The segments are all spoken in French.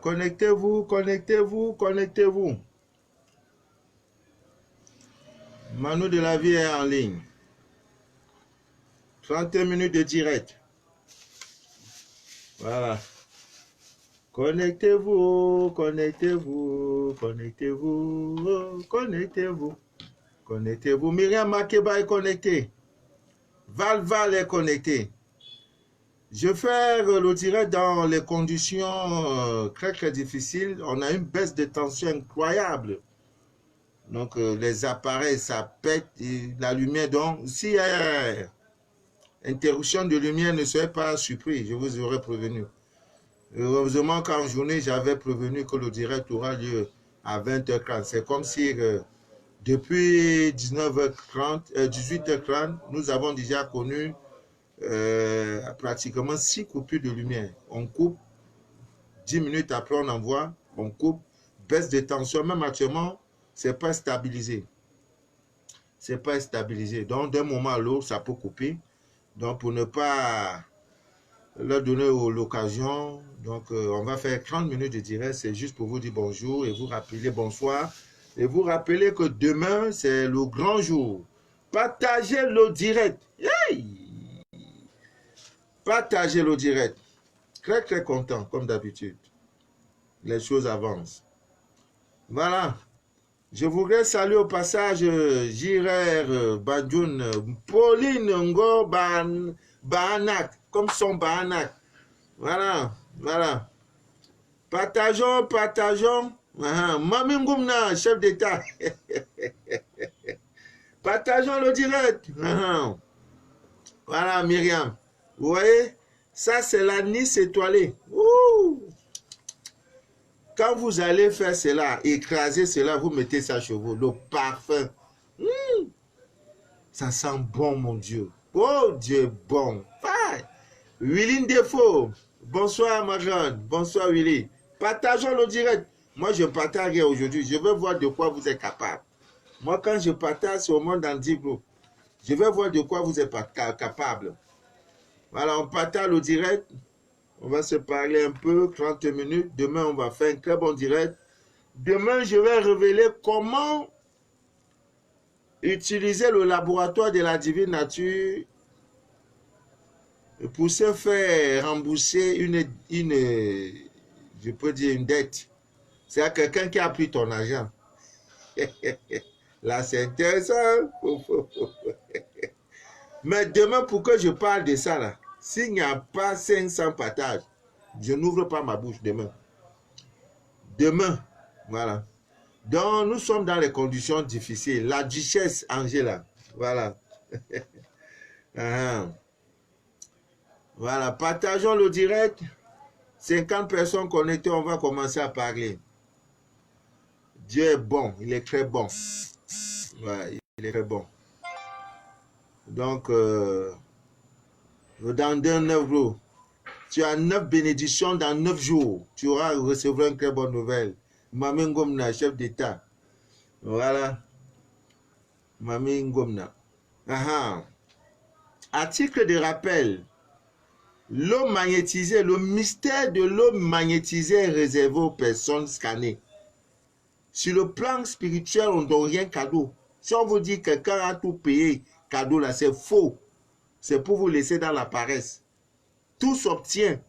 Connectez-vous, connectez-vous, connectez-vous. Manu de la vie est en ligne. 30 minutes de direct. Voilà. Connectez-vous, connectez-vous, connectez-vous, connectez-vous. Connectez-vous. Myriam Makeba est connectée. Val est connecté. Je fais le direct dans les conditions très difficiles. On a une baisse de tension incroyable. Donc les appareils, ça pète, la lumière. Donc s'il y a interruption de lumière, ne soyez pas surpris, je vous aurais prévenu. Heureusement qu'en journée, j'avais prévenu que le direct aura lieu à 20h30. C'est comme si depuis 19h30, 18h30, nous avons déjà connu pratiquement 6 coupures de lumière. On coupe, 10 minutes après on envoie, on coupe, baisse de tension, même actuellement, c'est pas stabilisé. C'est pas stabilisé. Donc d'un moment à l'autre, ça peut couper. Donc pour ne pas leur donner l'occasion, donc on va faire 30 minutes de direct, c'est juste pour vous dire bonjour et vous rappeler bonsoir. Et vous rappeler que demain, c'est le grand jour. Partagez le direct. Hey! Partagez le direct. Très content, comme d'habitude. Les choses avancent. Voilà. Je voudrais saluer au passage Jirer Badjoun, Pauline Ngo Bahanak, comme son Bahanak. Voilà, voilà. Partageons, partageons. Mami Ngoumna, chef d'État. Partageons le direct. Voilà, Myriam. Vous voyez, ça c'est la Nice étoilée. Ouh. Quand vous allez faire cela, écraser cela, vous mettez ça chez vous, le parfum. Ça sent bon, mon Dieu. Oh, Dieu bon. Willy Défaut. Bonsoir, ma grande. Bonsoir, Willy. Partageons le direct. Moi, je partage rien aujourd'hui. Je veux voir de quoi vous êtes capable. Moi, quand je partage, c'est au monde dans 10 groupes. Je veux voir de quoi vous êtes capable. Voilà, on partage le direct. On va se parler un peu, 30 minutes. Demain, on va faire un très bon direct. Demain, je vais révéler comment utiliser le laboratoire de la divine nature pour se faire rembourser je peux dire une dette. C'est quelqu'un qui a pris ton argent. Là, c'est intéressant. Mais demain, pour que je parle de ça, là, s'il n'y a pas 500 partages, je n'ouvre pas ma bouche demain. Demain, voilà. Donc, nous sommes dans les conditions difficiles. La duchesse Angela, voilà. Voilà, partageons le direct. 50 personnes connectées, on va commencer à parler. Dieu est bon, il est très bon. Ouais, il est très bon. Donc, dans 9 jours, tu as 9 bénédictions dans 9 jours. Tu auras recevoir une très bonne nouvelle. Mami Ngomna, chef d'État. Voilà. Mami Ngomna. Article de rappel. L'eau magnétisée, le mystère de l'eau magnétisée est réservé aux personnes scannées. Sur le plan spirituel, on ne donne rien cadeau. Si on vous dit que quelqu'un a tout payé, cadeau là, c'est faux. C'est pour vous laisser dans la paresse. Tout s'obtient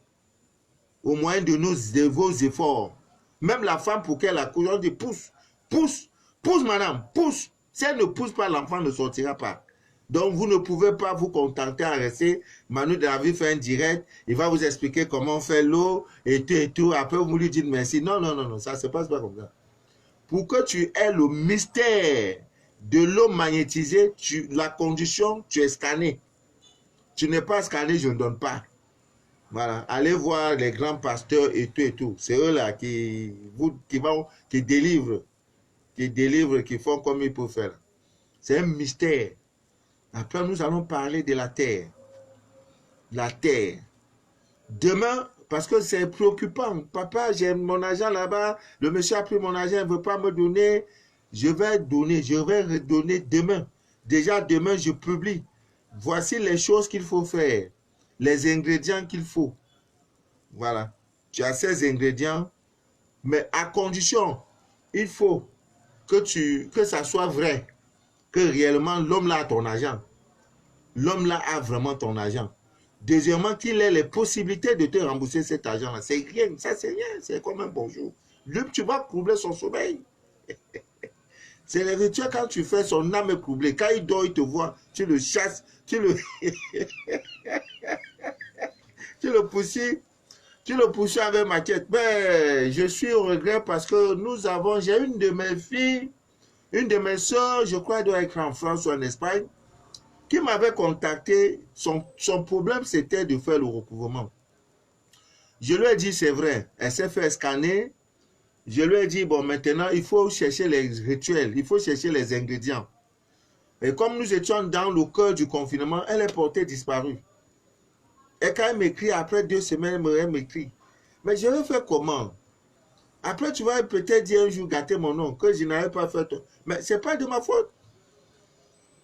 au moyen de vos efforts. Même la femme pour qu'elle accouche, on dit pousse, pousse, pousse madame, pousse. Si elle ne pousse pas, l'enfant ne sortira pas. Donc vous ne pouvez pas vous contenter à rester. Manu de la vie fait un direct, il va vous expliquer comment faire l'eau et tout. Après vous lui dites merci. Non, non, non, non, ça ne se passe pas comme ça. Pour que tu aies le mystère de l'eau magnétisée, la condition, tu es scanné. Tu n'es pas scanné, je ne donne pas. Voilà, allez voir les grands pasteurs et tout. C'est eux là qui délivrent, qui font comme il faut faire. C'est un mystère. Après, nous allons parler de la terre. La terre. Demain, parce que c'est préoccupant. Papa, j'ai mon argent là-bas. Le monsieur a pris mon argent, il ne veut pas me donner. Je vais redonner demain. Déjà, demain, je publie. Voici les choses qu'il faut faire. Les ingrédients qu'il faut. Voilà. Tu as ces ingrédients. Mais à condition, il faut que ça soit vrai, que réellement l'homme là a ton argent. L'homme là a vraiment ton argent. Deuxièmement, qu'il ait les possibilités de te rembourser cet argent-là. C'est rien, ça c'est rien, c'est comme un bonjour. Lui, tu vas troubler son sommeil. C'est le rituel quand tu fais son âme est troublée. Quand il dort, il te voit, tu le chasses, tu le pousses avec machette. Mais je suis au regret parce que j'ai une de mes filles, une de mes soeurs, je crois, elle doit être en France ou en Espagne, qui m'avait contacté. Son problème, c'était de faire le recouvrement. Je lui ai dit, c'est vrai, elle s'est fait scanner. Je lui ai dit, bon, maintenant, il faut chercher les rituels, il faut chercher les ingrédients. Et comme nous étions dans le cœur du confinement, elle est portée disparue. Et quand elle m'écrit, après 2 semaines, elle m'écrit. Mais je vais faire comment? Après, tu vas peut-être dire un jour gâter mon nom, que je n'avais pas fait. Mais ce n'est pas de ma faute.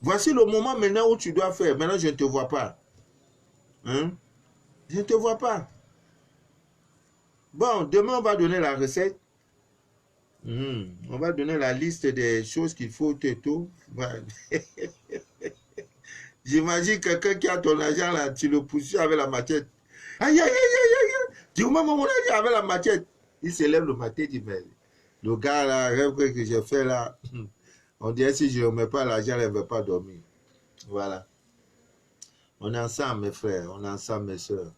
Voici le moment maintenant où tu dois faire. Maintenant, je ne te vois pas. Hein? Je ne te vois pas. Bon, demain, on va donner la recette. On va donner la liste des choses qu'il faut et tout. Ouais. J'imagine quelqu'un qui a ton argent là, tu le pousses avec la machette. Aïe, aïe, aïe, aïe, aïe. Tu vois mon argent avec la machette. Il se lève le matin, il dit, mais le gars là, rêve que j'ai fait là, on dirait si je ne remets pas l'argent, elle ne veut pas dormir. Voilà. On est ensemble, mes frères, on est ensemble, mes soeurs.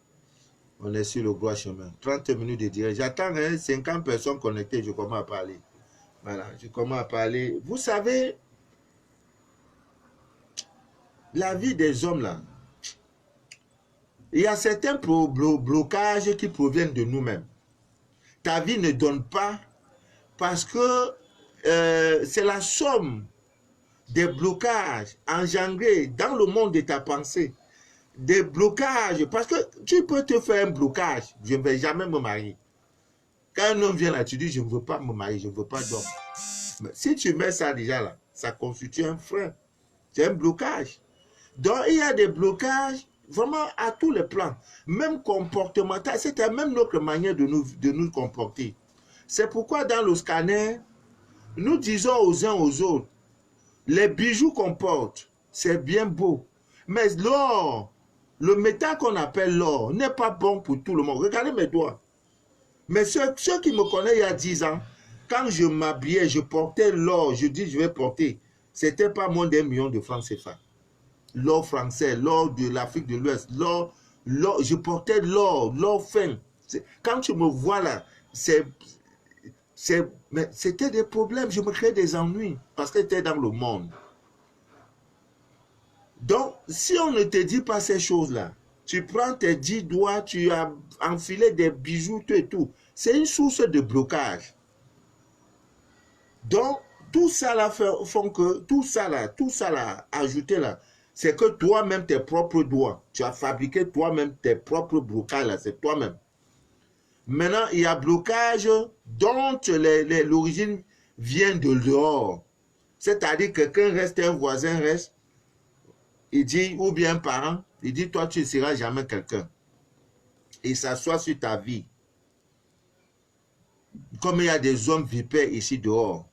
On est sur le droit chemin. 30 minutes de direct. J'attends 50 personnes connectées, je commence à parler. Voilà, je commence à parler. Vous savez, la vie des hommes là, il y a certains blocages qui proviennent de nous-mêmes. Ta vie ne donne pas parce que c'est la somme des blocages engendrés dans le monde de ta pensée. Des blocages, parce que tu peux te faire un blocage. Je ne vais jamais me marier. Quand un homme vient là, tu dis, je ne veux pas me marier, je ne veux pas d'homme. Mais si tu mets ça déjà là, ça constitue un frein. C'est un blocage. Donc, il y a des blocages vraiment à tous les plans. Même comportemental, c'est même notre manière de nous comporter. C'est pourquoi dans le scanner, nous disons aux uns aux autres, les bijoux qu'on porte, c'est bien beau. Mais l'or, le métal qu'on appelle l'or, n'est pas bon pour tout le monde. Regardez mes doigts. Mais ceux qui me connaissent il y a 10 ans, quand je m'habillais, je portais l'or, je dis je vais porter. C'était pas moins d'1 million de francs CFA. L'or français, l'or de l'Afrique de l'Ouest, l'or, je portais l'or fin. Quand tu me vois là, mais c'était des problèmes, je me créais des ennuis parce que j'étais dans le monde. Donc, si on ne te dit pas ces choses-là, tu prends tes 10 doigts, tu as enfilé des bijoux, tout et tout. C'est une source de blocage. Donc, tout ça là font que, tout ça là, ajouté là, c'est que toi-même, tes propres doigts, tu as fabriqué toi-même tes propres blocages là, c'est toi-même. Maintenant, il y a blocage dont l'origine vient de dehors. C'est-à-dire que quelqu'un reste, un voisin reste, il dit, ou bien un parent, il dit, toi, tu ne seras jamais quelqu'un. Il s'assoit sur ta vie. Comme il y a des hommes vipères ici dehors.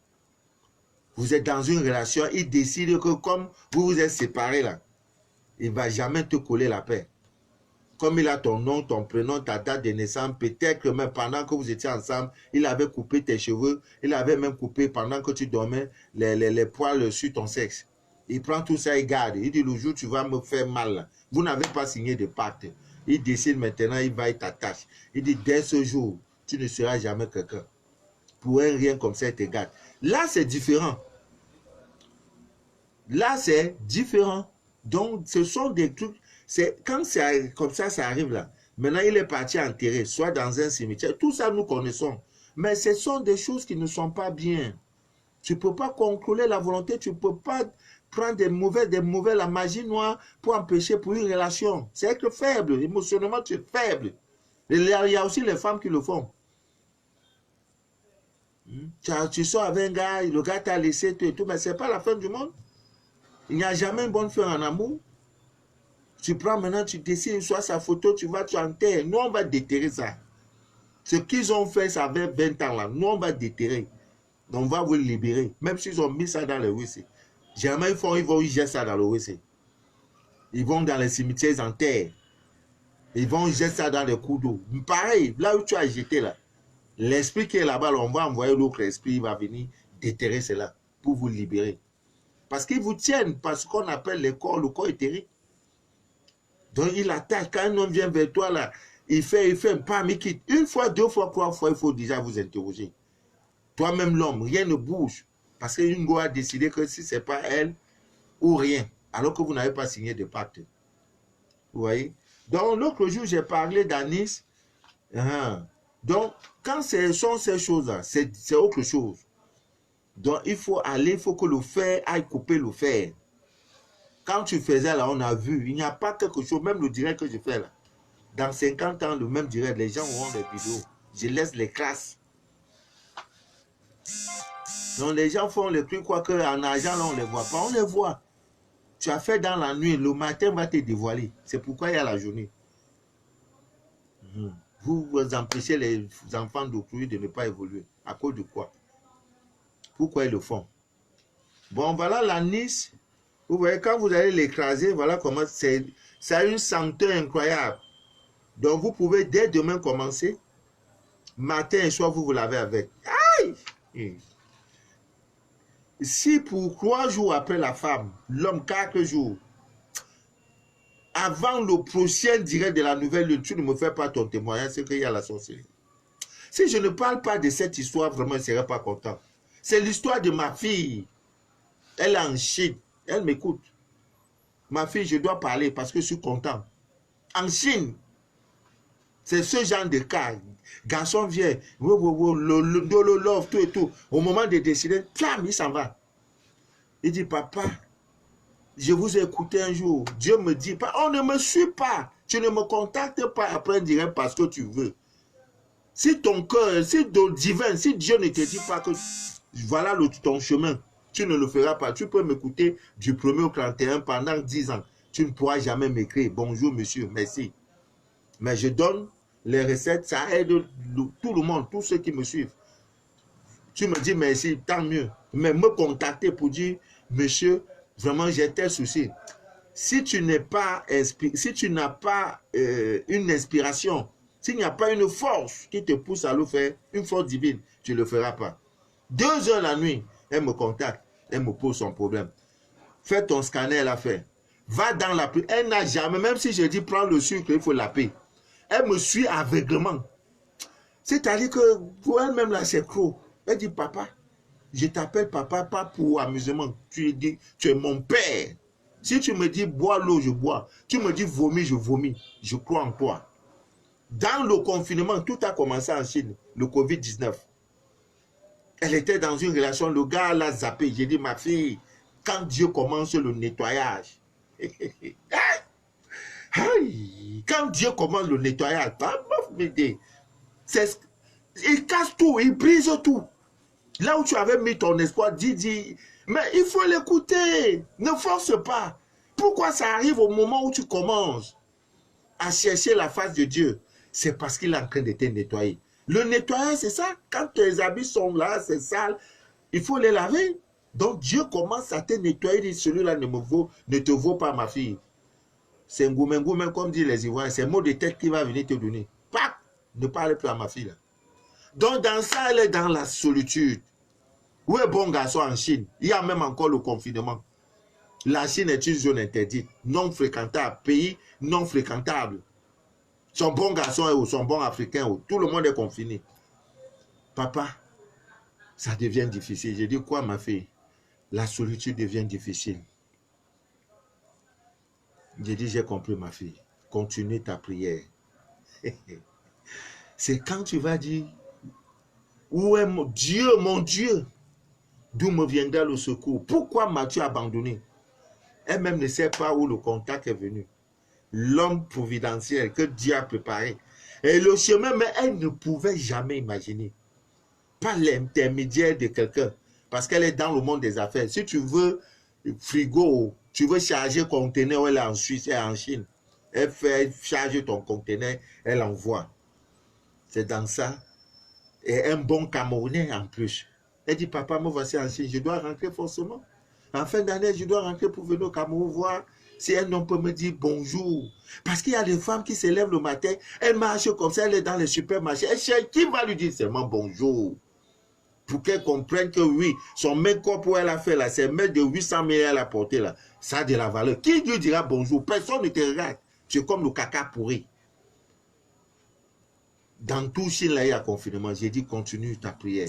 Vous êtes dans une relation, il décide que comme vous vous êtes séparés là, il ne va jamais te coller la paix. Comme il a ton nom, ton prénom, ta date de naissance, peut-être que même pendant que vous étiez ensemble, il avait coupé tes cheveux, il avait même coupé pendant que tu dormais les poils sur ton sexe. Il prend tout ça, il garde. Il dit, le jour où tu vas me faire mal, là, vous n'avez pas signé de pacte. Il décide maintenant, il va, il t'attache. Il dit, dès ce jour, tu ne seras jamais quelqu'un. Pour un rien comme ça, il te garde. Là, c'est différent. Là, c'est différent. Donc, ce sont des trucs, quand c'est comme ça arrive là. Maintenant, il est parti enterrer, soit dans un cimetière. Tout ça, nous connaissons. Mais ce sont des choses qui ne sont pas bien. Tu ne peux pas contrôler la volonté, tu ne peux pas prendre des mauvais, la magie noire pour empêcher pour une relation. C'est être faible, émotionnellement tu es faible. Il y a aussi les femmes qui le font. Tu sors avec un gars, le gars t'a laissé tout et tout, mais ce n'est pas la fin du monde. Il n'y a jamais une bonne fin en amour. Tu prends maintenant, tu décides, soit sa photo, tu vas, tu enterres. Nous, on va déterrer ça. Ce qu'ils ont fait, ça avait 20 ans là. Nous, on va déterrer. On va vous libérer. Même s'ils ont mis ça dans le WC. Jamais ils vont jeter ça dans le WC. Ils vont dans les cimetières en terre. Ils vont jeter ça dans les coups d'eau. Pareil, là où tu as jeté là. L'esprit qui est là-bas, on va envoyer l'autre esprit, il va venir déterrer cela pour vous libérer. Parce qu'ils vous tiennent parce qu'on appelle le corps éthérique. Donc il attaque. Quand un homme vient vers toi là, il fait pas, mais quitte. Une fois, deux fois, trois fois, il faut déjà vous interroger. Toi-même l'homme, rien ne bouge. Parce qu'une go a décidé que si ce n'est pas elle ou rien, alors que vous n'avez pas signé de pacte. Vous voyez? Donc l'autre jour, j'ai parlé d'anis. Donc, quand ce sont ces choses-là, c'est autre chose. Donc, il faut aller, il faut que le fer aille couper le fer. Quand tu faisais là, on a vu, il n'y a pas quelque chose, même le direct que je fais là. Dans 50 ans, le même direct, les gens auront des vidéos. Je laisse les classes. Donc, les gens font le truc, quoi qu'en argent, là, on ne les voit pas. On les voit. Tu as fait dans la nuit, le matin va te dévoiler. C'est pourquoi il y a la journée. Vous empêchez les enfants d'autrui de ne pas évoluer. À cause de quoi? Pourquoi ils le font? Bon, voilà l'anis. Vous voyez, quand vous allez l'écraser, voilà comment c'est. Ça a une senteur incroyable. Donc, vous pouvez dès demain commencer. Matin et soir, vous lavez avec. Aïe! Si pour 3 jours après la femme, l'homme 4 jours, avant le prochain direct de la nouvelle lune, tu ne me fais pas ton témoignage, c'est qu'il y a la sorcellerie. Si je ne parle pas de cette histoire, vraiment, je ne serais pas content. C'est l'histoire de ma fille. Elle est en Chine. Elle m'écoute. Ma fille, je dois parler parce que je suis content. En Chine, c'est ce genre de cas. Garçon vient, le love, tout et tout. Au moment de décider, flam, il s'en va. Il dit, papa, je vous ai écouté un jour. Dieu me dit, on ne me suit pas. Tu ne me contactes pas après direct parce que tu veux. Si ton cœur, si ton divin, si Dieu ne te dit pas que voilà ton chemin, tu ne le feras pas. Tu peux m'écouter du 1er au 31 pendant 10 ans. Tu ne pourras jamais m'écrire. Bonjour monsieur, merci. Mais je donne les recettes, ça aide tout le monde, tous ceux qui me suivent. Tu me dis merci, tant mieux. Mais me contacter pour dire, monsieur, vraiment j'ai tel souci. Si tu n'es pas si tu n'as pas une inspiration, s'il n'y a pas une force qui te pousse à le faire, une force divine, tu ne le feras pas. 2 heures la nuit, elle me contacte, elle me pose son problème. Fais ton scanner, elle a fait. Va dans la pluie. Elle n'a jamais, même si je dis prends le sucre, il faut la paix. Elle me suit aveuglement. C'est-à-dire que pour elle-même, là, c'est trop. Elle dit, papa, je t'appelle papa, pas pour amusement. Tu es mon père. Si tu me dis bois l'eau, je bois. Tu me dis vomis, je vomis. Je crois en toi. Dans le confinement, tout a commencé en Chine, le Covid-19. Elle était dans une relation, le gars l'a zappé. J'ai dit, ma fille, quand Dieu commence le nettoyage, quand Dieu commence le nettoyage, il casse tout, il brise tout. Là où tu avais mis ton espoir, dis, mais il faut l'écouter. Ne force pas. Pourquoi ça arrive au moment où tu commences à chercher la face de Dieu? C'est parce qu'il est en train de te nettoyer. Le nettoyage, c'est ça. Quand tes habits sont là, c'est sale, il faut les laver. Donc Dieu commence à te nettoyer. Il dit, celui-là ne te vaut pas, ma fille. C'est un gourmet, comme disent les Ivoiriens. C'est un mot de tête qui va venir te donner. Pac! Ne parle plus à ma fille là. Donc dans ça, elle est dans la solitude. Où est bon garçon en Chine? Il y a même encore le confinement. La Chine est une zone interdite, non fréquentable, pays non fréquentable. Son bon garçon ou son bon africain, ou tout le monde est confiné. Papa, ça devient difficile. J'ai dit quoi, ma fille? La solitude devient difficile. J'ai dit, j'ai compris, ma fille. Continue ta prière. C'est quand tu vas dire, où est mon Dieu, d'où me viendra le secours? Pourquoi m'as-tu abandonné? Elle-même ne sait pas où le contact est venu. L'homme providentiel que Dieu a préparé. Et le chemin, mais elle ne pouvait jamais imaginer. Pas l'intermédiaire de quelqu'un. Parce qu'elle est dans le monde des affaires. Si tu veux frigo, tu veux charger conteneur, elle est en Suisse, elle est en Chine. Elle fait charger ton conteneur, elle envoie. C'est dans ça. Et un bon Camerounais en plus. Elle dit, papa, me voici en Chine, je dois rentrer forcément. En fin d'année, je dois rentrer pour venir au Cameroun voir si un homme peut me dire bonjour. Parce qu'il y a des femmes qui se lèvent le matin, elles marchent comme ça, elle est dans les supermarchés. Elle cherche qui va lui dire seulement bonjour. Pour qu'elle comprenne que oui, son make-up où elle a fait là, c'est mettre de 800 000 elle a porté là. Ça a de la valeur. Qui lui dira bonjour? Personne ne te regarde. Tu es comme le caca pourri. Dans tout Chine, là, il y a confinement. J'ai dit, continue ta prière.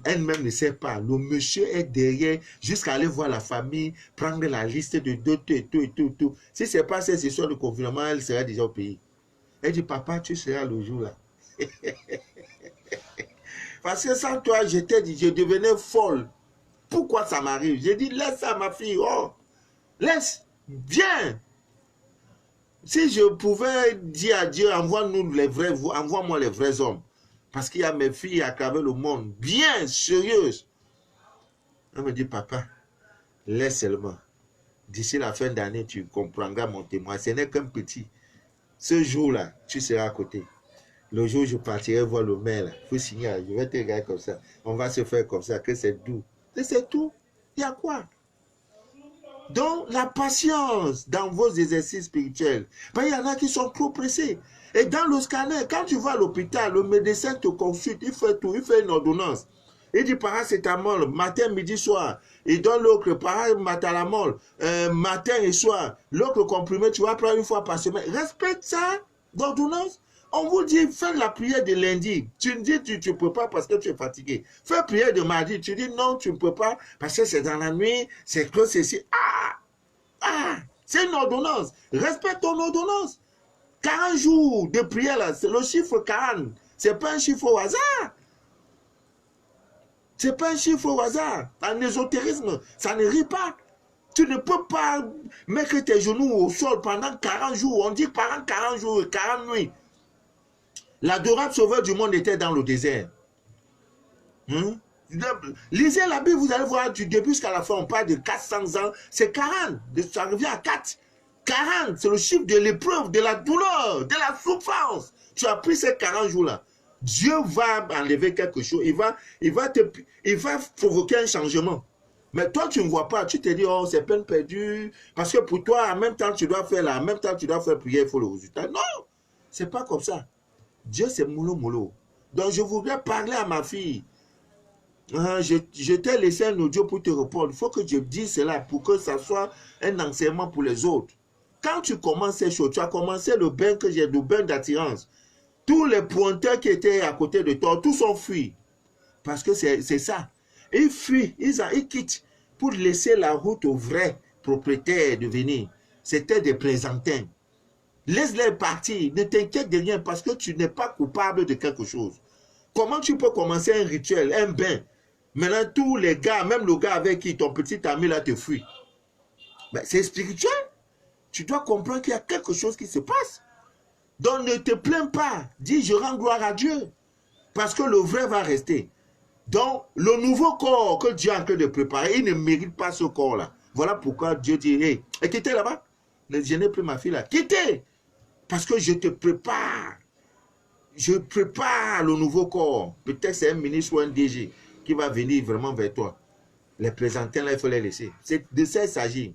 Elle-même ne sait pas. Le monsieur est derrière jusqu'à aller voir la famille, prendre la liste de tout. Si ce n'est pas cette histoire de confinement, elle sera déjà au pays. Elle dit, papa, tu seras le jour là. Parce que sans toi, je t'ai dit, je devenais folle. Pourquoi ça m'arrive? J'ai dit, laisse ça, ma fille. Oh, laisse, viens. Si je pouvais dire à Dieu, envoie-nous les vrais, envoie-moi les vrais hommes. Parce qu'il y a mes filles à travers le monde, bien sérieuses. Elle me dit, papa, laisse seulement. D'ici la fin d'année, tu comprendras mon témoin. Ce n'est qu'un petit. Ce jour-là, tu seras à côté. Le jour où je partirai voir le maire, il faut signer, je vais te regarder comme ça. On va se faire comme ça, que c'est doux. Et c'est tout. Il y a quoi? Donc, la patience dans vos exercices spirituels. Ben, il y en a qui sont trop pressés. Et dans le scanner, quand tu vas à l'hôpital, le médecin te consulte, il fait tout, il fait une ordonnance. Il dit paracétamol, matin, midi, soir. Il donne l'autre paramétamol, matin et soir. L'autre comprimé, tu vas prendre une fois par semaine. Respecte ça, l'ordonnance. On vous dit, fais la prière de lundi. Tu me dis, tu ne peux pas parce que tu es fatigué. Fais la prière de mardi. Tu dis, non, tu ne peux pas parce que c'est dans la nuit, c'est que c'est ici. C'est une ordonnance. Respecte ton ordonnance. 40 jours de prière, là, c'est le chiffre 40. Ce n'est pas un chiffre au hasard. Ce n'est pas un chiffre au hasard. En ésotérisme, ça ne rit pas. Tu ne peux pas mettre tes genoux au sol pendant 40 jours. On dit pendant 40 jours, 40 nuits. L'adorable sauveur du monde était dans le désert. Lisez la Bible, vous allez voir du début jusqu'à la fin, on parle de 400 ans. C'est 40, ça revient à 4. 40, c'est le chiffre de l'épreuve, de la douleur, de la souffrance. Tu as pris ces 40 jours-là. Dieu va enlever quelque chose. Il va provoquer un changement. Mais toi, tu ne vois pas. Tu te dis, oh, c'est peine perdue. Parce que pour toi, en même temps, tu dois faire là. En même temps, tu dois faire prier, il faut le résultat. Non, c'est pas comme ça. Dieu, c'est mollo. Donc, je voudrais parler à ma fille. Je t'ai laissé un audio pour te répondre. Il faut que je dise cela pour que ça soit un enseignement pour les autres. Quand tu commences ces choses, tu as commencé le bain que j'ai, le bain d'attirance. Tous les pointeurs qui étaient à côté de toi, tous sont fuis. Parce que c'est ça. Ils fuient, ils quittent pour laisser la route aux vrais propriétaires de venir. C'était des plaisantins. Laisse-les partir. Ne t'inquiète de rien parce que tu n'es pas coupable de quelque chose. Comment tu peux commencer un rituel, un bain? Maintenant, tous les gars, même le gars avec qui ton petit ami là te fuit. Ben, c'est spirituel. Tu dois comprendre qu'il y a quelque chose qui se passe. Donc, ne te plains pas. Dis, je rends gloire à Dieu. Parce que le vrai va rester. Donc, le nouveau corps que Dieu est en train de préparer, il ne mérite pas ce corps-là. Voilà pourquoi Dieu dit, hey, quittez là-bas. Ne gênez plus ma fille là. Quittez. Parce que je te prépare. Je prépare le nouveau corps. Peut-être c'est un ministre ou un DG qui va venir vraiment vers toi. Les plaisantins là, il faut les laisser. C'est de ça il s'agit.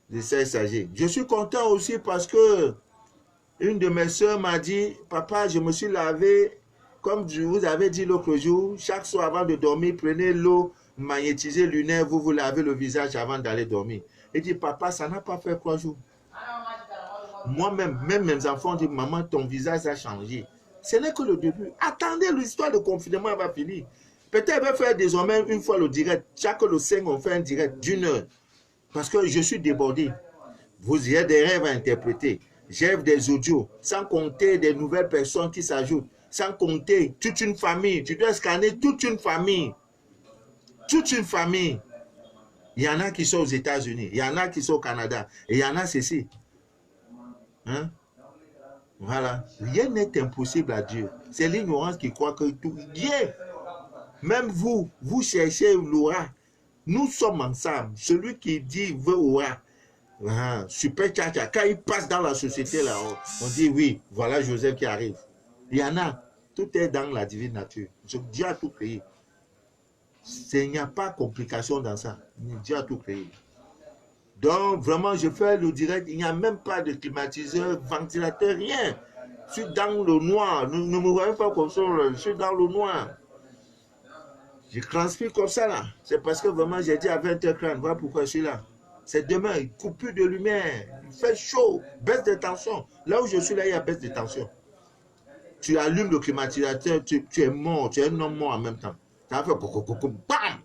De ça il s'agit. Je suis content aussi parce que une de mes soeurs m'a dit, papa, je me suis lavé, comme vous avez dit l'autre jour, chaque soir avant de dormir, prenez l'eau magnétisée lunaire, vous vous lavez le visage avant d'aller dormir. Il dit, papa, ça n'a pas fait 3 jours. Moi-même, même mes enfants disent, maman, ton visage a changé. Ce n'est que le début. Attendez, l'histoire de confinement va finir. Peut-être elle va faire désormais une fois le direct. Chaque le 5, on fait un direct d'1 heure. Parce que je suis débordé. Vous avez des rêves à interpréter. J'ai des audios, sans compter des nouvelles personnes qui s'ajoutent. Sans compter toute une famille. Tu dois scanner toute une famille. Toute une famille. Il y en a qui sont aux États-Unis. Il y en a qui sont au Canada. Et il y en a ceci. Hein? Voilà. Rien n'est impossible à Dieu. C'est l'ignorance qui croit que tout. Rien. Même vous cherchez l'aura. Nous sommes ensemble. Celui qui dit veut aura. Super tcha-tcha. Quand il passe dans la société, là, on dit oui, voilà Joseph qui arrive. Il y en a. Tout est dans la divine nature. Dieu a tout créé. Il n'y a pas de complication dans ça. Dieu a tout créé. Donc, vraiment, je fais le direct. Il n'y a même pas de climatiseur, ventilateur, rien. Je suis dans le noir. Ne me voyez pas comme ça. Je suis dans le noir. Je transpire comme ça, là. C'est parce que vraiment, j'ai dit à 20h30. Voilà pourquoi je suis là. C'est demain, coupure de lumière, il fait chaud, baisse de tension. Là où je suis là, il y a baisse de tension. Tu allumes le climatisateur, tu es mort, tu es un homme mort en même temps. Ça fait bam,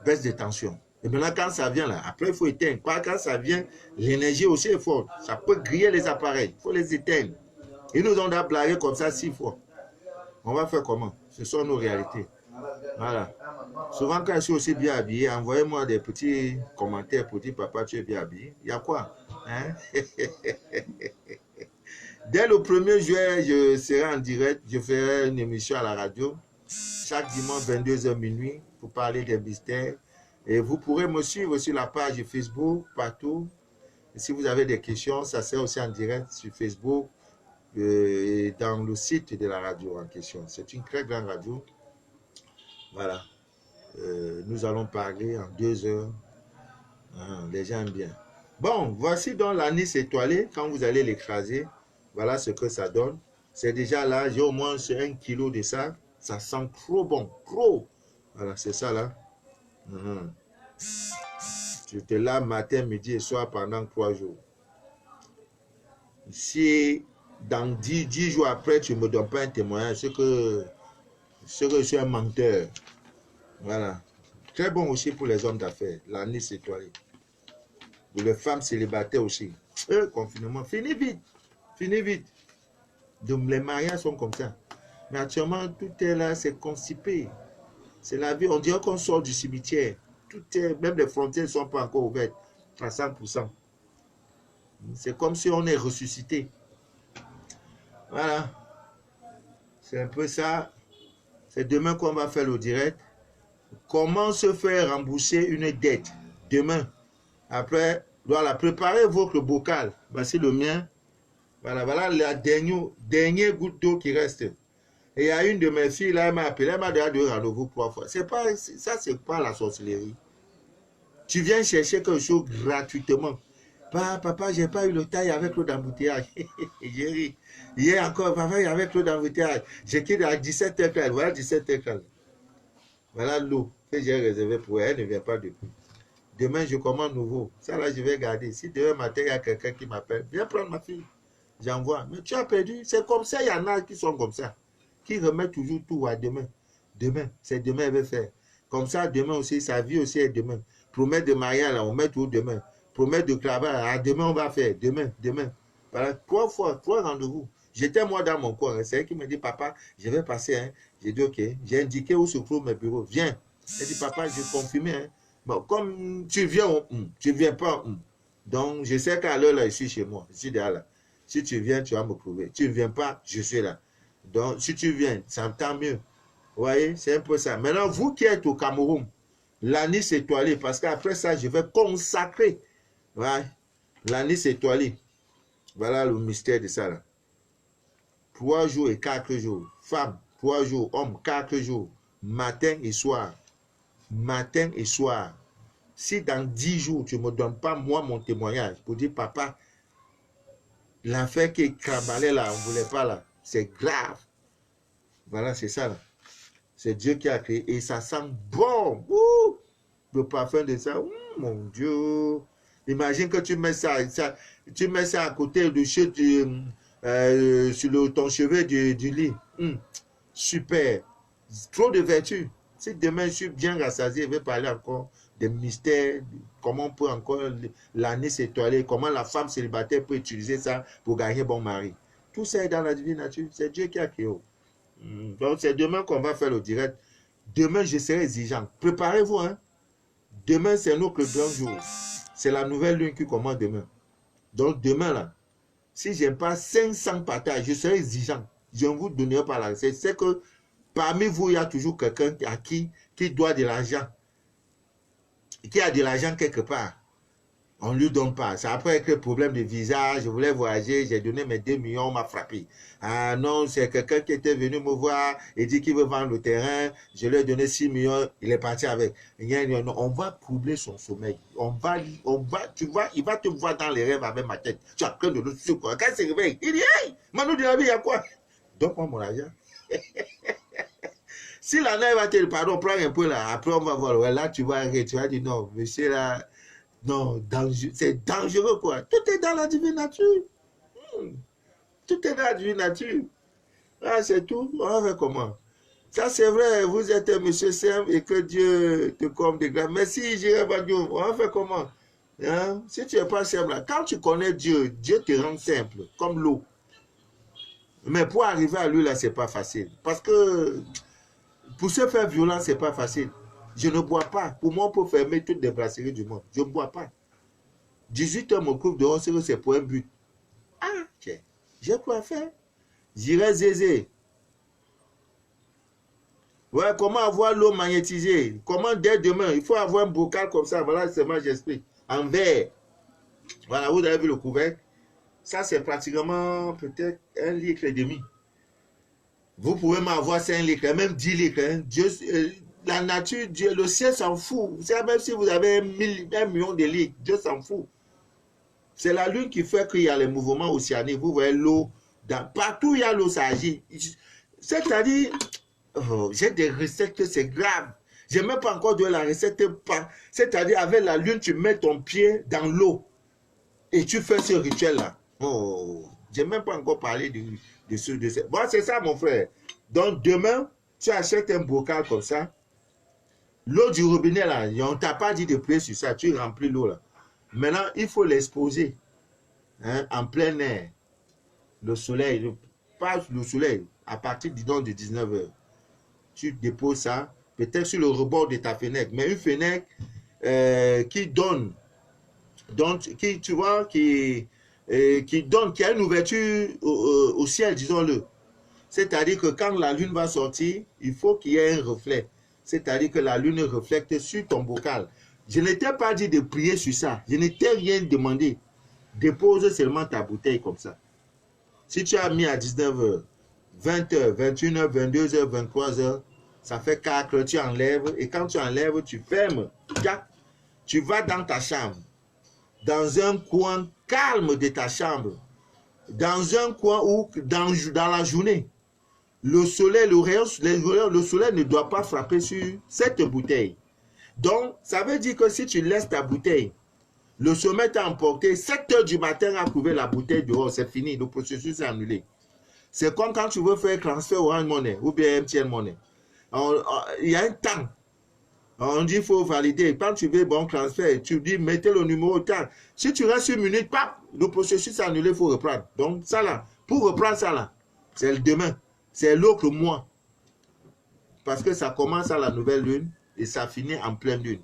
baisse de tension. Et maintenant, quand ça vient là, après, il faut éteindre. Quand ça vient, l'énergie aussi est forte. Ça peut griller les appareils, il faut les éteindre. Ils nous ont blagué comme ça 6 fois. On va faire comment? Ce sont nos réalités. Voilà. Souvent, quand je suis aussi bien habillé, envoyez-moi des petits commentaires pour dire papa, tu es bien habillé. Il y a quoi? Hein? Dès le 1er juillet, je serai en direct. Je ferai une émission à la radio. Chaque dimanche, 22h minuit, pour parler des mystères. Et vous pourrez me suivre sur la page Facebook, partout. Et si vous avez des questions, ça sera aussi en direct sur Facebook et dans le site de la radio en question. C'est une très grande radio. Voilà. Nous allons parler en 2 heures. Les gens aiment bien. Bon, voici donc l'anis étoilé. Quand vous allez l'écraser, voilà ce que ça donne. C'est déjà là, j'ai au moins 1 kilo de ça. Ça sent trop bon, trop. Voilà, c'est ça là. Tu te laves matin, midi et soir pendant 3 jours. Si dans 10 jours après, tu ne me donnes pas un témoignage, c'est que je suis un menteur. Voilà. Très bon aussi pour les hommes d'affaires, l'anis étoilé. Pour les femmes célibataires aussi. Confinement, fini vite. Fini vite. Donc les mariages sont comme ça. Mais actuellement, tout est là, c'est constipé. C'est la vie. On dirait qu'on sort du cimetière. Tout est, même les frontières ne sont pas encore ouvertes à 100%. C'est comme si on est ressuscité. Voilà. C'est un peu ça. C'est demain qu'on va faire le direct. Comment se faire rembourser une dette? Demain. Après, voilà, préparez votre bocal. Voici le mien. Voilà la dernière goutte d'eau qui reste. Et il y a une de mes filles, là, elle m'a appelé, elle m'a donné rendez-vous 3 fois. Ça, c'est pas la sorcellerie. Tu viens chercher quelque chose gratuitement. Papa, j'ai pas eu le temps avec l'eau d'embouteillage. J'ai ri. Hier encore, papa, avec l'eau d'embouteillage. J'ai quitté à 17h15. Voilà 17h15. Voilà l'eau que j'ai réservée pour elle. Elle ne vient pas depuis. Demain, je commande nouveau. Ça, là, je vais garder. Si demain matin, il y a quelqu'un qui m'appelle, viens prendre ma fille. J'envoie. Mais tu as perdu. C'est comme ça, il y en a qui sont comme ça. Qui remettent toujours tout à demain. Demain, c'est demain, elle veut faire. Comme ça, demain aussi, sa vie aussi est demain. Promesse de mariage, là, on met tout demain. Promesse de travail, à demain, on va faire. Demain. Voilà, 3 fois, 3 rendez-vous. J'étais moi dans mon coin. C'est elle qui me dit, papa, je vais passer. Hein. J'ai dit, ok. J'ai indiqué où se trouve mes bureaux. Viens. Elle dit, papa, je confirme. Hein. Bon, comme tu viens, tu ne viens pas. Donc, je sais qu'à l'heure, là, je suis chez moi. Je suis derrière là. Si tu viens, tu vas me prouver. Tu ne viens pas, je suis là. Donc, si tu viens, ça me tant mieux. Vous voyez, c'est un peu ça. Maintenant, vous qui êtes au Cameroun, l'anis étoilé, parce qu'après ça, je vais consacrer l'anis étoilé. Voilà le mystère de ça. Là. 3 jours et 4 jours. Femme, 3 jours. Homme, 4 jours. Matin et soir. Matin et soir. Si dans 10 jours, tu ne me donnes pas, moi, mon témoignage, pour dire, papa, l'affaire qui est craballée là, on ne voulait pas là, c'est grave. Voilà, c'est ça là. C'est Dieu qui a créé et ça sent bon. Ouh, le parfum de ça, mon Dieu. Imagine que tu mets ça à côté du sur ton chevet du lit. Super. Trop de vertu. Si demain je suis bien rassasié, je vais parler encore des mystères, comment on peut encore l'anis étoilé, comment la femme célibataire peut utiliser ça pour gagner bon mari. Tout ça est dans la divine nature. C'est Dieu qui a créé. Donc, c'est demain qu'on va faire le direct. Demain, je serai exigeant. Préparez-vous. Hein? Demain, c'est notre grand jour. C'est la nouvelle lune qui commence demain. Donc, demain, là, si je n'aime pas 500 partages, je serai exigeant. Je ne vous donnerai pas la recette. C'est que parmi vous, il y a toujours quelqu'un qui doit de l'argent. Qui a de l'argent quelque part. On ne lui donne pas. C'est après que le problème de visa, je voulais voyager, j'ai donné mes 2 millions, on m'a frappé. Ah non, c'est quelqu'un qui était venu me voir et dit qu'il veut vendre le terrain. Je lui ai donné 6 millions, il est parti avec. On va troubler son sommeil. Tu vois, il va te voir dans les rêves avec ma tête. Tu es en train de le secouer. Quand il se réveille, il dit, hey, Manu de la vie, il y a quoi? Donne-moi mon argent. Si la naine va te dire, pardon, prends un peu là, après on va voir. Ouais, là, tu vas dire, non, monsieur là, non, c'est dangereux quoi. Tout est dans la divine nature. Tout est dans la divine nature. Ah, c'est tout. On va faire comment? Ça, c'est vrai, vous êtes un monsieur simple et que Dieu te comble de grâce. Mais si j'irai pas Dieu, on va faire comment? Hein? Si tu n'es pas simple, là, quand tu connais Dieu, Dieu te rend simple, comme l'eau. Mais pour arriver à lui, là, c'est pas facile. Parce que pour se faire violence, c'est pas facile. Je ne bois pas. Pour moi, on peut fermer toutes les brasseries du monde. Je ne bois pas. 18 heures, mon couple dehors, c'est pour un but. Ah, ok. J'ai quoi faire? J'irai zézé. Ouais, comment avoir l'eau magnétisée? Comment dès demain? Il faut avoir un bocal comme ça. Voilà, c'est moi j'explique. En verre. Voilà, vous avez vu le couvercle. Ça, c'est pratiquement peut-être 1,5 litre. Vous pouvez m'avoir 5 litres, même 10 litres. Hein. Dieu, la nature, Dieu, le ciel s'en fout. Vous savez, même si vous avez 1 million de litres, Dieu s'en fout. C'est la lune qui fait qu'il y a les mouvements océaniques. Vous voyez l'eau. Partout où il y a l'eau, ça agit. C'est-à-dire, oh, j'ai des recettes que c'est grave. Je n'ai même pas encore de la recette. C'est-à-dire, avec la lune, tu mets ton pied dans l'eau et tu fais ce rituel-là. Oh, je n'ai même pas encore parlé de ce. Bon, c'est ça, mon frère. Donc, demain, tu achètes un bocal comme ça. L'eau du robinet, là, on ne t'a pas dit de prier sur ça. Tu remplis l'eau, là. Maintenant, il faut l'exposer hein, en plein air. Le soleil, pas le soleil, à partir disons, de 19 h. Tu déposes ça, peut-être sur le rebord de ta fenêtre, mais une fenêtre qui donne, donc, qui, tu vois, qui donne, qui a une ouverture au ciel, disons-le. C'est-à-dire que quand la lune va sortir, il faut qu'il y ait un reflet. C'est-à-dire que la lune reflète sur ton bocal. Je ne t'ai pas dit de prier sur ça. Je ne t'ai rien demandé. Dépose seulement ta bouteille comme ça. Si tu as mis à 19 h, 20 h, 21 h, 22 h, 23 h, ça fait 4 heures, tu enlèves. Et quand tu enlèves, tu fermes. Tu vas dans ta chambre. Dans un coin calme de ta chambre. Dans un coin où, dans la journée, le soleil, le soleil ne doit pas frapper sur cette bouteille. Donc, ça veut dire que si tu laisses ta bouteille, le sommet t'a emporté, 7 h du matin à trouver la bouteille dehors, c'est fini, le processus est annulé. C'est comme quand tu veux faire transfert Orange Money ou bien MTN Money. Il y a un temps. On dit qu'il faut valider. Quand tu veux bon transfert, tu dis mettez le numéro temps. Si tu restes une minute, pap, le processus est annulé, il faut reprendre. Donc ça là, pour reprendre ça là, c'est le demain. C'est l'autre mois. Parce que ça commence à la nouvelle lune et ça finit en pleine lune.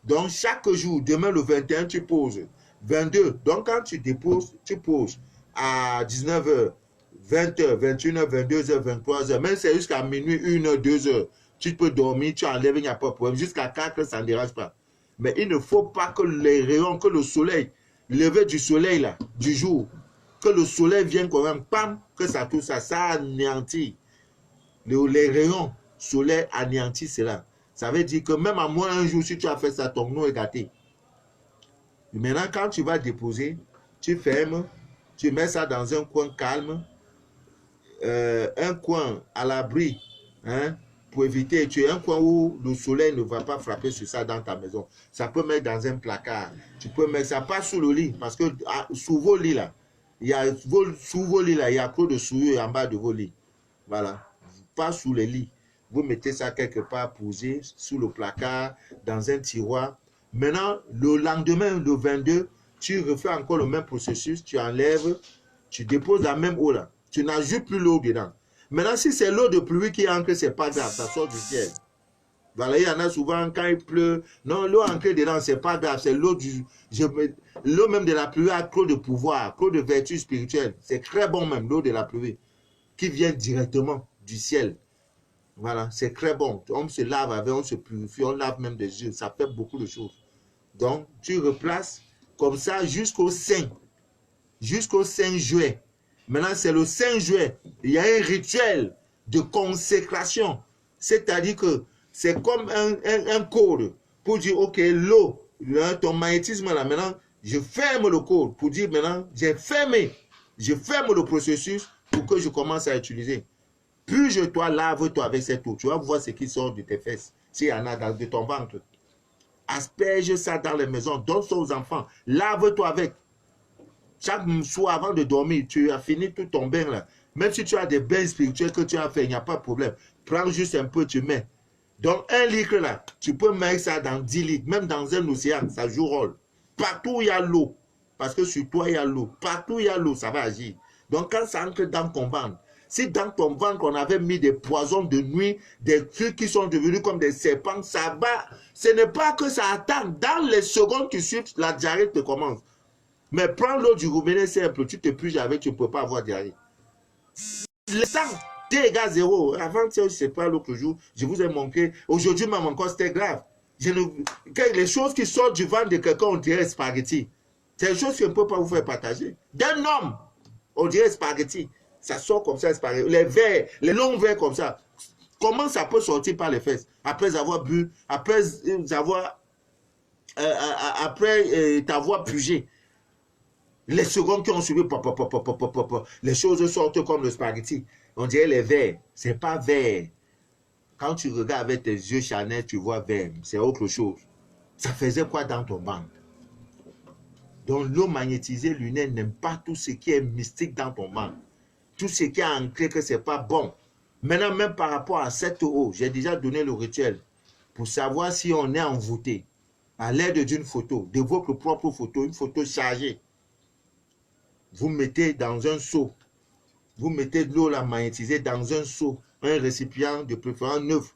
Donc chaque jour, demain le 21, tu poses. 22. Donc quand tu déposes, tu poses à 19 h, 20 h, 21 h, 22 h, 23 h. Même c'est jusqu'à minuit, 1 h, 2 h. Tu peux dormir, tu enlèves, il n'y a pas de problème. Jusqu'à 4 h, ça ne dérange pas. Mais il ne faut pas que les rayons, que le soleil, lever du soleil là, du jour, que le soleil vienne quand même, pam, que ça touche ça, ça anéantit. Les rayons solaires anéantissent cela. Ça veut dire que même à moins un jour, si tu as fait ça, ton nom est gâté. Maintenant, quand tu vas déposer, tu fermes, tu mets ça dans un coin calme, un coin à l'abri, hein, pour éviter, tu es un coin où le soleil ne va pas frapper sur ça dans ta maison. Ça peut mettre dans un placard. Tu peux mettre ça pas sous le lit, parce que sous vos lits là, sous vos lits là, il y a trop de souillure en bas de vos lits. Voilà. Pas sous les lits. Vous mettez ça quelque part posé, sous le placard, dans un tiroir. Maintenant, le lendemain, le 22, tu refais encore le même processus, tu enlèves, tu déposes la même eau là. Tu n'ajoutes plus l'eau dedans. Maintenant, si c'est l'eau de pluie qui entre, c'est pas grave, ça sort du ciel. Voilà, il y en a souvent quand il pleut. Non, l'eau ancrée dedans, c'est pas grave, c'est l'eau l'eau même de la pluie a trop de pouvoir, trop de vertus spirituelles. C'est très bon même, l'eau de la pluie, qui vient directement du ciel. Voilà, c'est très bon. On se lave avec, on se purifie, on lave même des yeux. Ça fait beaucoup de choses. Donc, tu replaces comme ça jusqu'au 5 juillet. Maintenant, c'est le 5 juillet. Il y a un rituel de consécration. C'est-à-dire que c'est comme un code pour dire, ok, l'eau, ton magnétisme là, maintenant, je ferme le code pour dire maintenant, je ferme le processus pour que je commence à utiliser. Purge-toi, lave-toi avec cette eau. Tu vas voir ce qui sort de tes fesses. S'il y en a de ton ventre. Asperge ça dans les maisons. Donne ça aux enfants. Lave-toi avec. Chaque soir avant de dormir, tu as fini tout ton bain là. Même si tu as des bains spirituels que tu as fait, il n'y a pas de problème. Prends juste un peu, tu mets. Donc, 1 litre là, tu peux mettre ça dans 10 litres, même dans un océan, ça joue rôle. Partout il y a l'eau, parce que sur toi il y a l'eau. Partout il y a l'eau, ça va agir. Donc, quand ça entre dans ton ventre, si dans ton ventre on avait mis des poisons de nuit, des trucs qui sont devenus comme des serpents, ça va. Ce n'est pas que ça attend. Dans les secondes qui suivent, la diarrhée te commence. Mais prends l'eau du robinet simple, tu te puges avec, tu ne peux pas avoir diarrhée. Le sang, T égale 0. Avant, je ne sais pas, l'autre jour, je vous ai montré. Aujourd'hui, même encore, c'était grave. Les choses qui sortent du ventre de quelqu'un, on dirait spaghetti. C'est des choses que je ne peux pas vous faire partager. D'un homme, on dirait spaghetti. Ça sort comme ça, spaghetti. Les verres, les longs verres comme ça. Comment ça peut sortir par les fesses? Après avoir bu, après t'avoir pugé. Les secondes qui ont suivi, les choses sortent comme le spaghetti. On dirait les verres. Ce n'est pas vert. Quand tu regardes avec tes yeux Chanel, tu vois vert. C'est autre chose. Ça faisait quoi dans ton ventre? Donc l'eau magnétisée lunaire n'aime pas tout ce qui est mystique dans ton ventre. Tout ce qui est ancré que ce n'est pas bon. Maintenant, même par rapport à cette eau, j'ai déjà donné le rituel pour savoir si on est envoûté à l'aide d'une photo, de votre propre photo, une photo chargée. Vous mettez dans un seau, vous mettez de l'eau magnétisée dans un seau, un récipient de préférence neuf.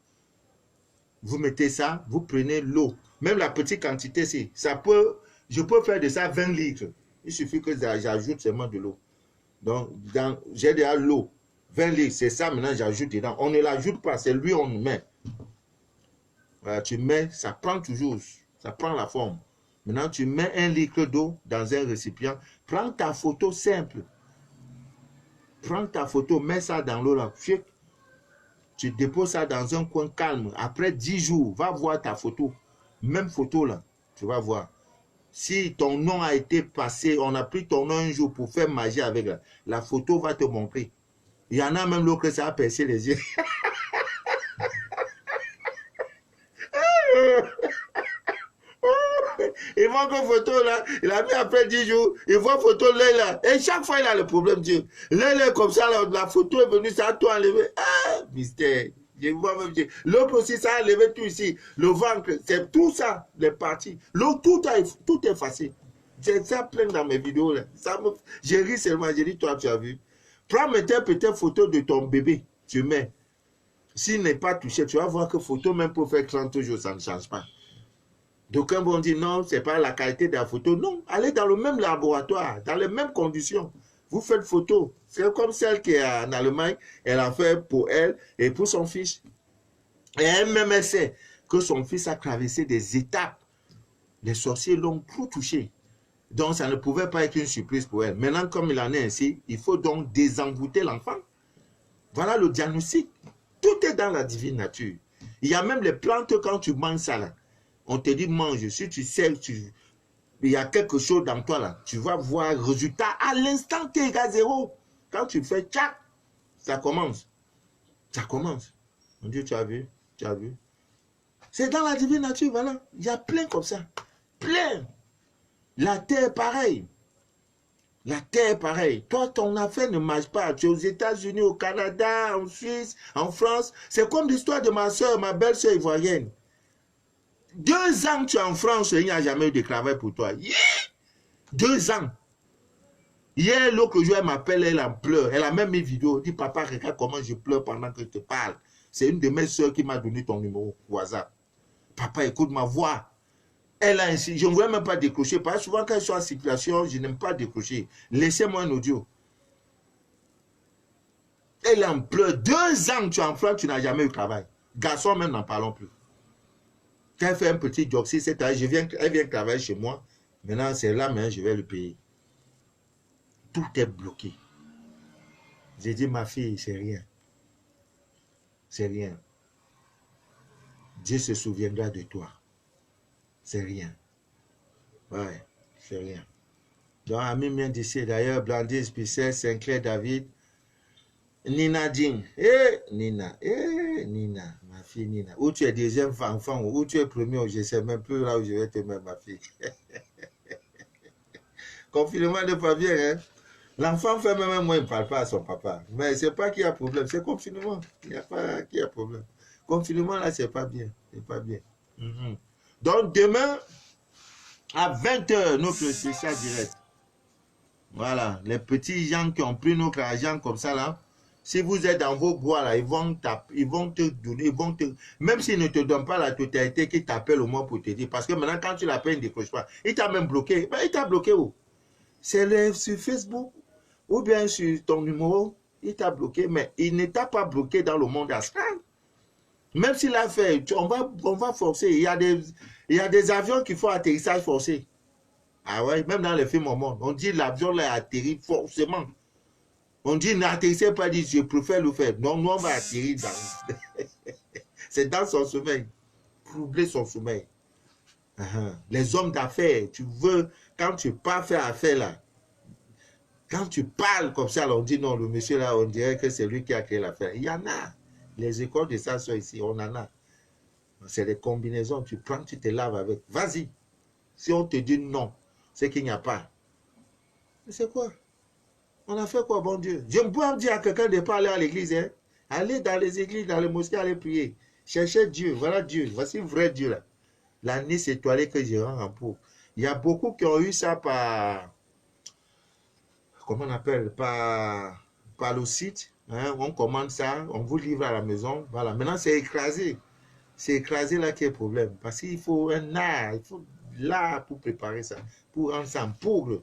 Vous mettez ça, vous prenez l'eau. Même la petite quantité, je peux faire de ça 20 litres. Il suffit que j'ajoute seulement de l'eau. Donc, j'ai déjà l'eau. 20 litres, c'est ça maintenant, j'ajoute dedans. On ne l'ajoute pas, c'est lui, on met. Voilà, tu mets, ça prend toujours, ça prend la forme. Maintenant, tu mets 1 litre d'eau dans un récipient. Prends ta photo simple. Prends ta photo, mets ça dans l'eau là. Tu déposes ça dans un coin calme. Après 10 jours, va voir ta photo. Même photo là, tu vas voir. Si ton nom a été passé, on a pris ton nom un jour pour faire magie avec la photo va te montrer. Il y en a même l'autre, ça a percé les yeux. Il voit que photo là, il a mis après 10 jours, il voit photo là, et chaque fois il a le problème, Dieu. Là, comme ça, là, la photo est venue, ça a tout enlevé. Ah, mystère. Je vois même Dieu. L'autre aussi, ça a enlevé tout ici. Le ventre, c'est tout ça, les parties. L'autre, tout est effacé. J'ai ça plein dans mes vidéos là. Je ris seulement, je dis, toi, tu as vu. Prends maintenant peut-être photo de ton bébé, tu mets. S'il n'est pas touché, tu vas voir que photo, même pour faire 30 jours, ça ne change pas. D'aucuns vont dire non, ce n'est pas la qualité de la photo. Non, allez dans le même laboratoire, dans les mêmes conditions. Vous faites photo. C'est comme celle qui est en Allemagne, elle a fait pour elle et pour son fils. Et elle-même, elle sait que son fils a traversé des étapes. Les sorciers l'ont tout touché. Donc, ça ne pouvait pas être une surprise pour elle. Maintenant, comme il en est ainsi, il faut donc désenvoûter l'enfant. Voilà le diagnostic. Tout est dans la divine nature. Il y a même les plantes, quand tu manges ça, là, on te dit mange. Si tu sais, il y a quelque chose dans toi, là, tu vas voir le résultat à l'instant T égale 0. Quand tu fais tchac, ça commence. Ça commence. Mon Dieu, tu as vu? Tu as vu? C'est dans la divine nature, voilà. Il y a plein comme ça. Plein. La terre, pareil. La terre, pareil. Toi, ton affaire ne marche pas. Tu es aux États-Unis, au Canada, en Suisse, en France. C'est comme l'histoire de ma soeur, ma belle-soeur ivoirienne. 2 ans que tu es en France, il n'y a jamais eu de travail pour toi. Yeah! 2 ans. Hier, l'autre jour, elle m'appelle, elle en pleure. Elle a même mis vidéo. Elle dit, papa, regarde comment je pleure pendant que je te parle. C'est une de mes soeurs qui m'a donné ton numéro WhatsApp. Papa, écoute ma voix. Elle a ainsi, je ne voulais même pas décrocher. Parce que souvent, quand je suis en situation, je n'aime pas décrocher. Laissez-moi un audio. Elle en pleure. 2 ans que tu es en France, tu n'as jamais eu de travail. Garçon, même, n'en parlons plus. Quand elle fait un petit job, elle vient travailler chez moi. Maintenant, c'est là, mais je vais le payer. Tout est bloqué. J'ai dit, ma fille, c'est rien. C'est rien. Dieu se souviendra de toi. C'est rien. Ouais, c'est rien. Donc, ami vient d'ici, d'ailleurs, Blandis, Picel, Sinclair, David, Nina Ding. Nina, Nina, ma fille Nina. Où tu es deuxième enfant, où tu es premier, je ne sais même plus là où je vais te mettre, ma fille. Confinement de pas bien, hein. L'enfant fait même moi, il ne parle pas à son papa. Mais ce n'est pas qu'il y a problème, c'est confinement. Il n'y a pas qu'il y a problème. Confinement, là, c'est pas bien. C'est pas bien. Donc, demain, à 20h, notre spécial direct. Voilà, les petits gens qui ont pris notre argent comme ça, là, si vous êtes dans vos bois, là, ils vont te donner, même s'ils ne te donnent pas la totalité, qu'ils t'appellent au moins pour te dire. Parce que maintenant, quand tu l'appelles, il ne décroche pas. Il t'a même bloqué. Ben, il t'a bloqué où? C'est sur Facebook ou bien sur ton numéro. Il t'a bloqué, mais il ne t'a pas bloqué dans le monde astral. Même s'il a fait, on va forcer. Il y a des avions qui font atterrissage forcé. Ah ouais, même dans les films au monde, on dit l'avion là atterrit forcément. On dit n'atterrissez pas, dit je préfère le faire. Non, nous on va atterrir dans. C'est dans son sommeil. Troubler son sommeil. Les hommes d'affaires, tu veux, quand tu pars faire affaire là, quand tu parles comme ça, là, on dit non, le monsieur là, on dirait que c'est lui qui a créé l'affaire. Il y en a. Les écoles de ça sont ici, on en a. C'est des combinaisons, tu prends, tu te laves avec. Vas-y. Si on te dit non, c'est qu'il n'y a pas. C'est quoi? On a fait quoi, bon Dieu? Je me peux dire à quelqu'un de ne pas aller à l'église. Hein? Allez dans les églises, dans les mosquées, allez prier. Cherchez Dieu. Voilà Dieu. Voici vrai Dieu là. La Nice étoilée que je rends en pot. Il y a beaucoup qui ont eu ça par... Comment on appelle? Par le site. Hein? On commande ça, on vous livre à la maison. Voilà. Maintenant, c'est écrasé. C'est écrasé là qui est le problème. Parce qu'il faut un art. Il faut l'art pour préparer ça. Pour rendre ça en poudre.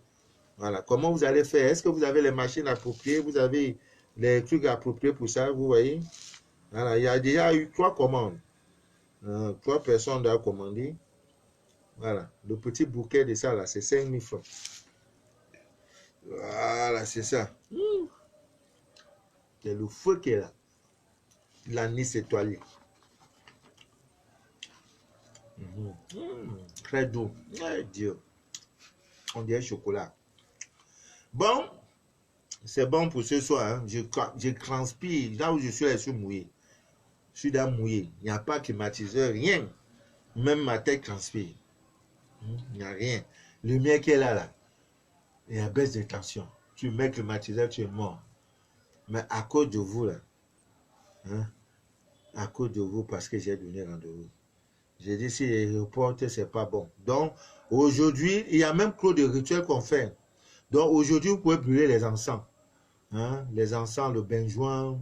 Voilà, comment vous allez faire? Est-ce que vous avez les machines appropriées? Vous avez les trucs appropriés pour ça? Vous voyez? Voilà, il y a déjà eu 3 commandes. 3 personnes doivent commander. Voilà, le petit bouquet de ça, là, c'est 5 000 francs. Voilà, c'est ça. C'est le feu qui est là. La Nice étoilée. Très doux. Oh, Dieu. On dirait chocolat. Bon, c'est bon pour ce soir. Hein. Je transpire. Là où je suis mouillé. Je suis là mouillé. Il n'y a pas climatiseur, rien. Même ma tête transpire. Il n'y a rien. Lumière qui est là. Il y a baisse de tension. Tu mets climatiseur, tu es mort. Mais à cause de vous, là, hein, à cause de vous, parce que j'ai donné rendez-vous. J'ai dit, si les reportes, c'est pas bon. Donc, aujourd'hui, il y a même trop de rituels qu'on fait. Donc, aujourd'hui, vous pouvez brûler les encens. Hein, les encens, le benjoin,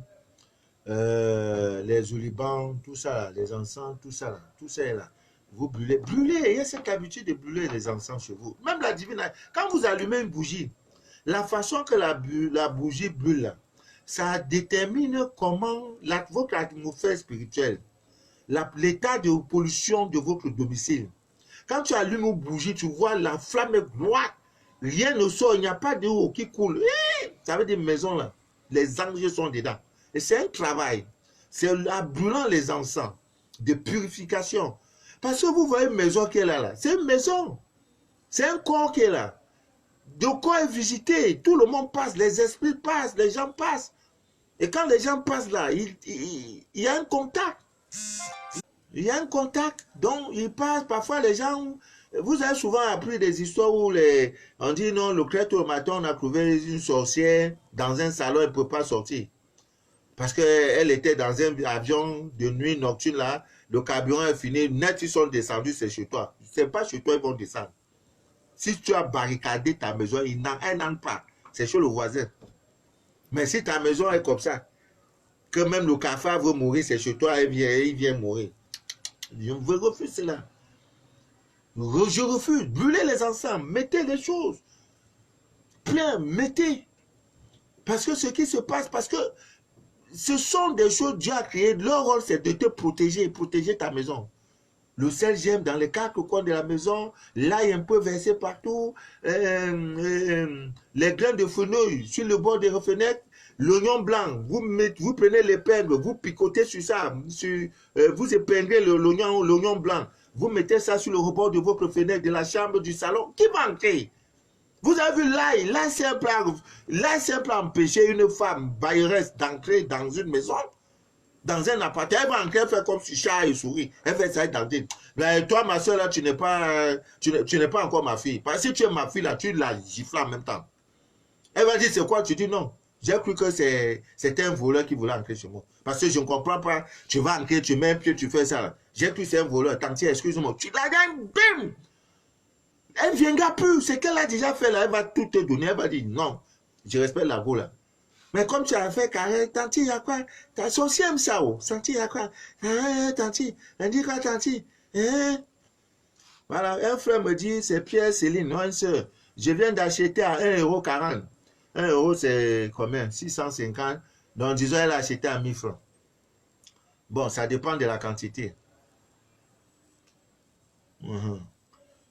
les olivans, tout ça, là, les encens, tout ça, là, tout ça est là. Vous brûlez, brûlez, il y a cette habitude de brûler les encens chez vous. Même la divine, quand vous allumez une bougie, la façon que la bougie brûle, là, ça détermine comment votre atmosphère spirituelle, l'état de pollution de votre domicile. Quand tu allumes une bougie, tu vois la flamme est droite, rien ne sort, il n'y a pas d'eau qui coule. Ça veut dire maison là, les anges sont dedans. Et c'est un travail. C'est en brûlant les encens de purification. Parce que vous voyez une maison qui est là. C'est une maison. C'est un corps qui est là. Le corps est visité. Tout le monde passe. Les esprits passent. Les gens passent. Et quand les gens passent là, il y a un contact. Il y a un contact. Donc, ils passent. Parfois, les gens... Vous avez souvent appris des histoires où on dit non, le très tôt le matin, on a trouvé une sorcière dans un salon, elle ne peut pas sortir. Parce qu'elle était dans un avion de nuit nocturne là, le carburant est fini, net ils sont descendus, c'est chez toi. C'est pas chez toi, ils vont descendre. Si tu as barricadé ta maison, elle n'entre pas. C'est chez le voisin. Mais si ta maison est comme ça, que même le cafard veut mourir, c'est chez toi, il vient mourir. Je refuse cela. Je refuse. Brûlez les encens, mettez les choses. Plein, mettez. Parce que ce qui se passe, parce que ce sont des choses que Dieu a créées. Leur rôle, c'est de te protéger, protéger ta maison. Le sel j'aime dans les 4 coins de la maison, l'ail un peu versé partout, les grains de fenouil sur le bord des fenêtres, l'oignon blanc, vous prenez l'épingle, vous picotez sur ça, vous épinglez l'oignon blanc, vous mettez ça sur le rebord de votre fenêtre, de la chambre, du salon. Qui va entrer? Vous avez vu l'ail, l'ail c'est un plan empêcher une femme bailleresse d'entrer dans une maison. Dans un appartement, elle va entrer, elle fait comme si chat et souris. Elle fait ça dans tes. Mais toi, ma soeur, là, tu n'es pas encore ma fille. Parce que si tu es ma fille, là, tu la gifles en même temps. Elle va dire, c'est quoi? Tu dis non. J'ai cru que c'était un voleur qui voulait entrer chez moi. Parce que je ne comprends pas. Tu vas entrer, tu mets un pied, tu fais ça. J'ai cru que c'est un voleur. Tanti, excuse-moi. Tu la gagnes, bim! Elle ne viendra plus. C'est qu'elle a déjà fait là. Elle va tout te donner. Elle va dire non. Je respecte la go là. Mais comme tu as fait carré, tanti, il y a quoi? T'as sorcier aime ça, oh. Tanti, il y a quoi? Tanti, elle dit quoi, tanti? Voilà, un frère me dit, c'est Pierre Céline, non, une soeur. Je viens d'acheter à 1,40 €. 1 euro, c'est combien? 650. Donc, disons, elle a acheté à 1000 francs. Bon, ça dépend de la quantité.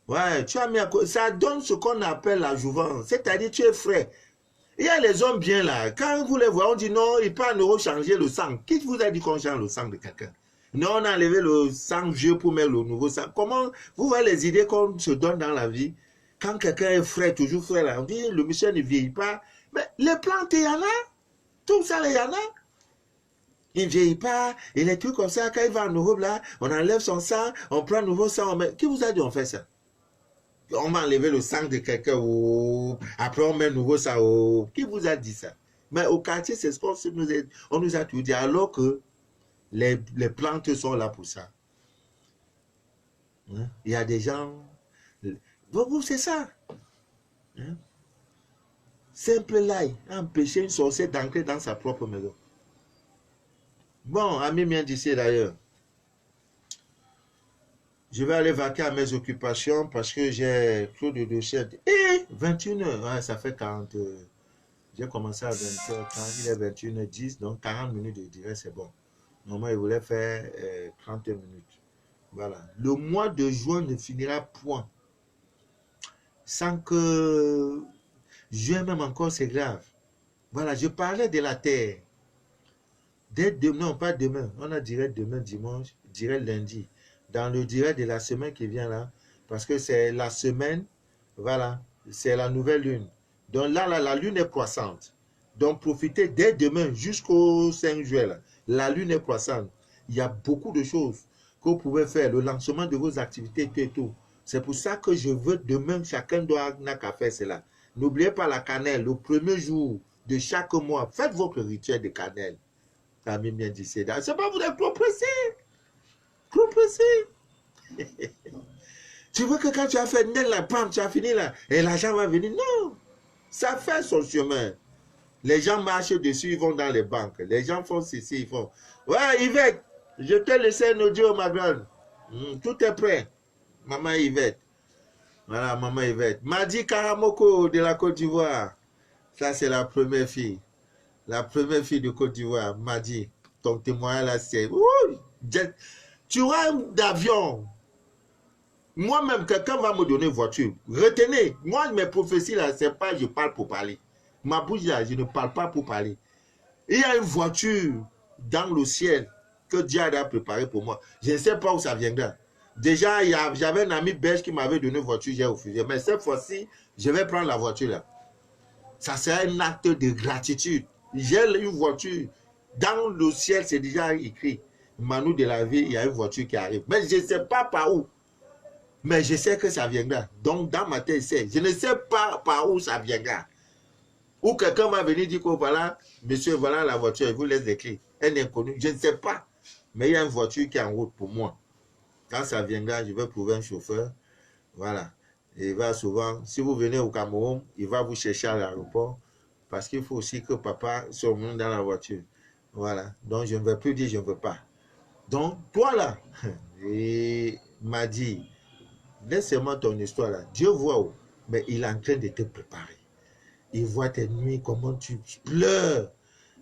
Ouais, tu as mis ça donne ce qu'on appelle la jouvence. C'est-à-dire, tu es frais. Il y a les hommes bien là. Quand vous les voyez, on dit non, il peut en euros changer le sang. Qui vous a dit qu'on change le sang de quelqu'un? Non, on a enlevé le sang vieux pour mettre le nouveau sang. Comment vous voyez les idées qu'on se donne dans la vie? Quand quelqu'un est frais, toujours frais là, on dit le monsieur ne vieillit pas. Mais les plantes, il y en a. Tout ça, il y en a. Il ne vieillit pas. Et les trucs comme ça, quand il va en Europe là, on enlève son sang, on prend un nouveau sang. Qui vous a dit on fait ça? On va enlever le sang de quelqu'un, après on met un nouveau sang. Qui vous a dit ça? Mais au quartier, c'est ce qu'on nous a tout dit, alors que les plantes sont là pour ça. Hein? Il y a des gens... Vous, c'est ça. Hein? Simple lie, empêcher une sorcière d'entrer dans sa propre maison. Bon, ami bien d'ici d'ailleurs. Je vais aller vaquer à mes occupations parce que j'ai trop de dossiers. Et 21 h, ouais, ça fait 40. J'ai commencé à 20h30, il est 21h10, donc 40 minutes de direct, c'est bon. Normalement, il voulait faire 30 minutes. Voilà. Le mois de juin ne finira point sans que juin même encore, c'est grave. Voilà, je parlais de la terre. Dès demain, non pas demain, on a direct demain dimanche, direct lundi. Dans le direct de la semaine qui vient là, parce que c'est la semaine, voilà, c'est la nouvelle lune. Donc là, la lune est croissante. Donc profitez dès demain jusqu'au 5 juillet. Là. La lune est croissante. Il y a beaucoup de choses que vous pouvez faire. Le lancement de vos activités, tout et tout. C'est pour ça que je veux demain, chacun n'a qu'à faire cela. N'oubliez pas la cannelle, le premier jour de chaque mois. Faites votre rituel de cannelle. Ami bien dit, c'est pas vous êtes trop pressé. Trop pressé. Tu veux que quand tu as fait la pam, tu as fini là, et l'argent va venir? Non. Ça fait son chemin. Les gens marchent dessus, ils vont dans les banques. Les gens font ceci, ils font. Ouais, Yvette, je te laisse un audio, ma grande. Tout est prêt. Maman Yvette. Voilà, maman Yvette. Madi Karamoko de la Côte d'Ivoire. Ça, c'est la première fille. La première fille de Côte d'Ivoire, Madi. Ton témoin là, c'est. Tu auras d'avion. Moi-même, quelqu'un va me donner une voiture. Retenez, moi, mes prophéties là, c'est pas je parle pour parler. Ma bouche là, je ne parle pas pour parler. Il y a une voiture dans le ciel que Dieu a préparée pour moi. Je ne sais pas où ça viendra. Déjà, j'avais un ami belge qui m'avait donné une voiture, j'ai refusé. Mais cette fois-ci, je vais prendre la voiture là. Ça sera un acte de gratitude. J'ai une voiture. Dans le ciel, c'est déjà écrit. Manu de la vie, il y a une voiture qui arrive. Mais je ne sais pas par où. Mais je sais que ça viendra. Donc, dans ma tête, je ne sais pas par où ça viendra. Ou quelqu'un va venir dire que voilà, monsieur, voilà la voiture, il vous laisse les clés. Un inconnu, je ne sais pas. Mais il y a une voiture qui est en route pour moi. Quand ça viendra, je vais trouver un chauffeur. Voilà. Et il va souvent, si vous venez au Cameroun, il va vous chercher à l'aéroport. Parce qu'il faut aussi que papa soit dans la voiture. Voilà. Donc, je ne vais plus dire je ne veux pas. Donc, toi là, il m'a dit, laisse-moi ton histoire là. Dieu voit où, mais il est en train de te préparer. Il voit tes nuits, comment tu pleures.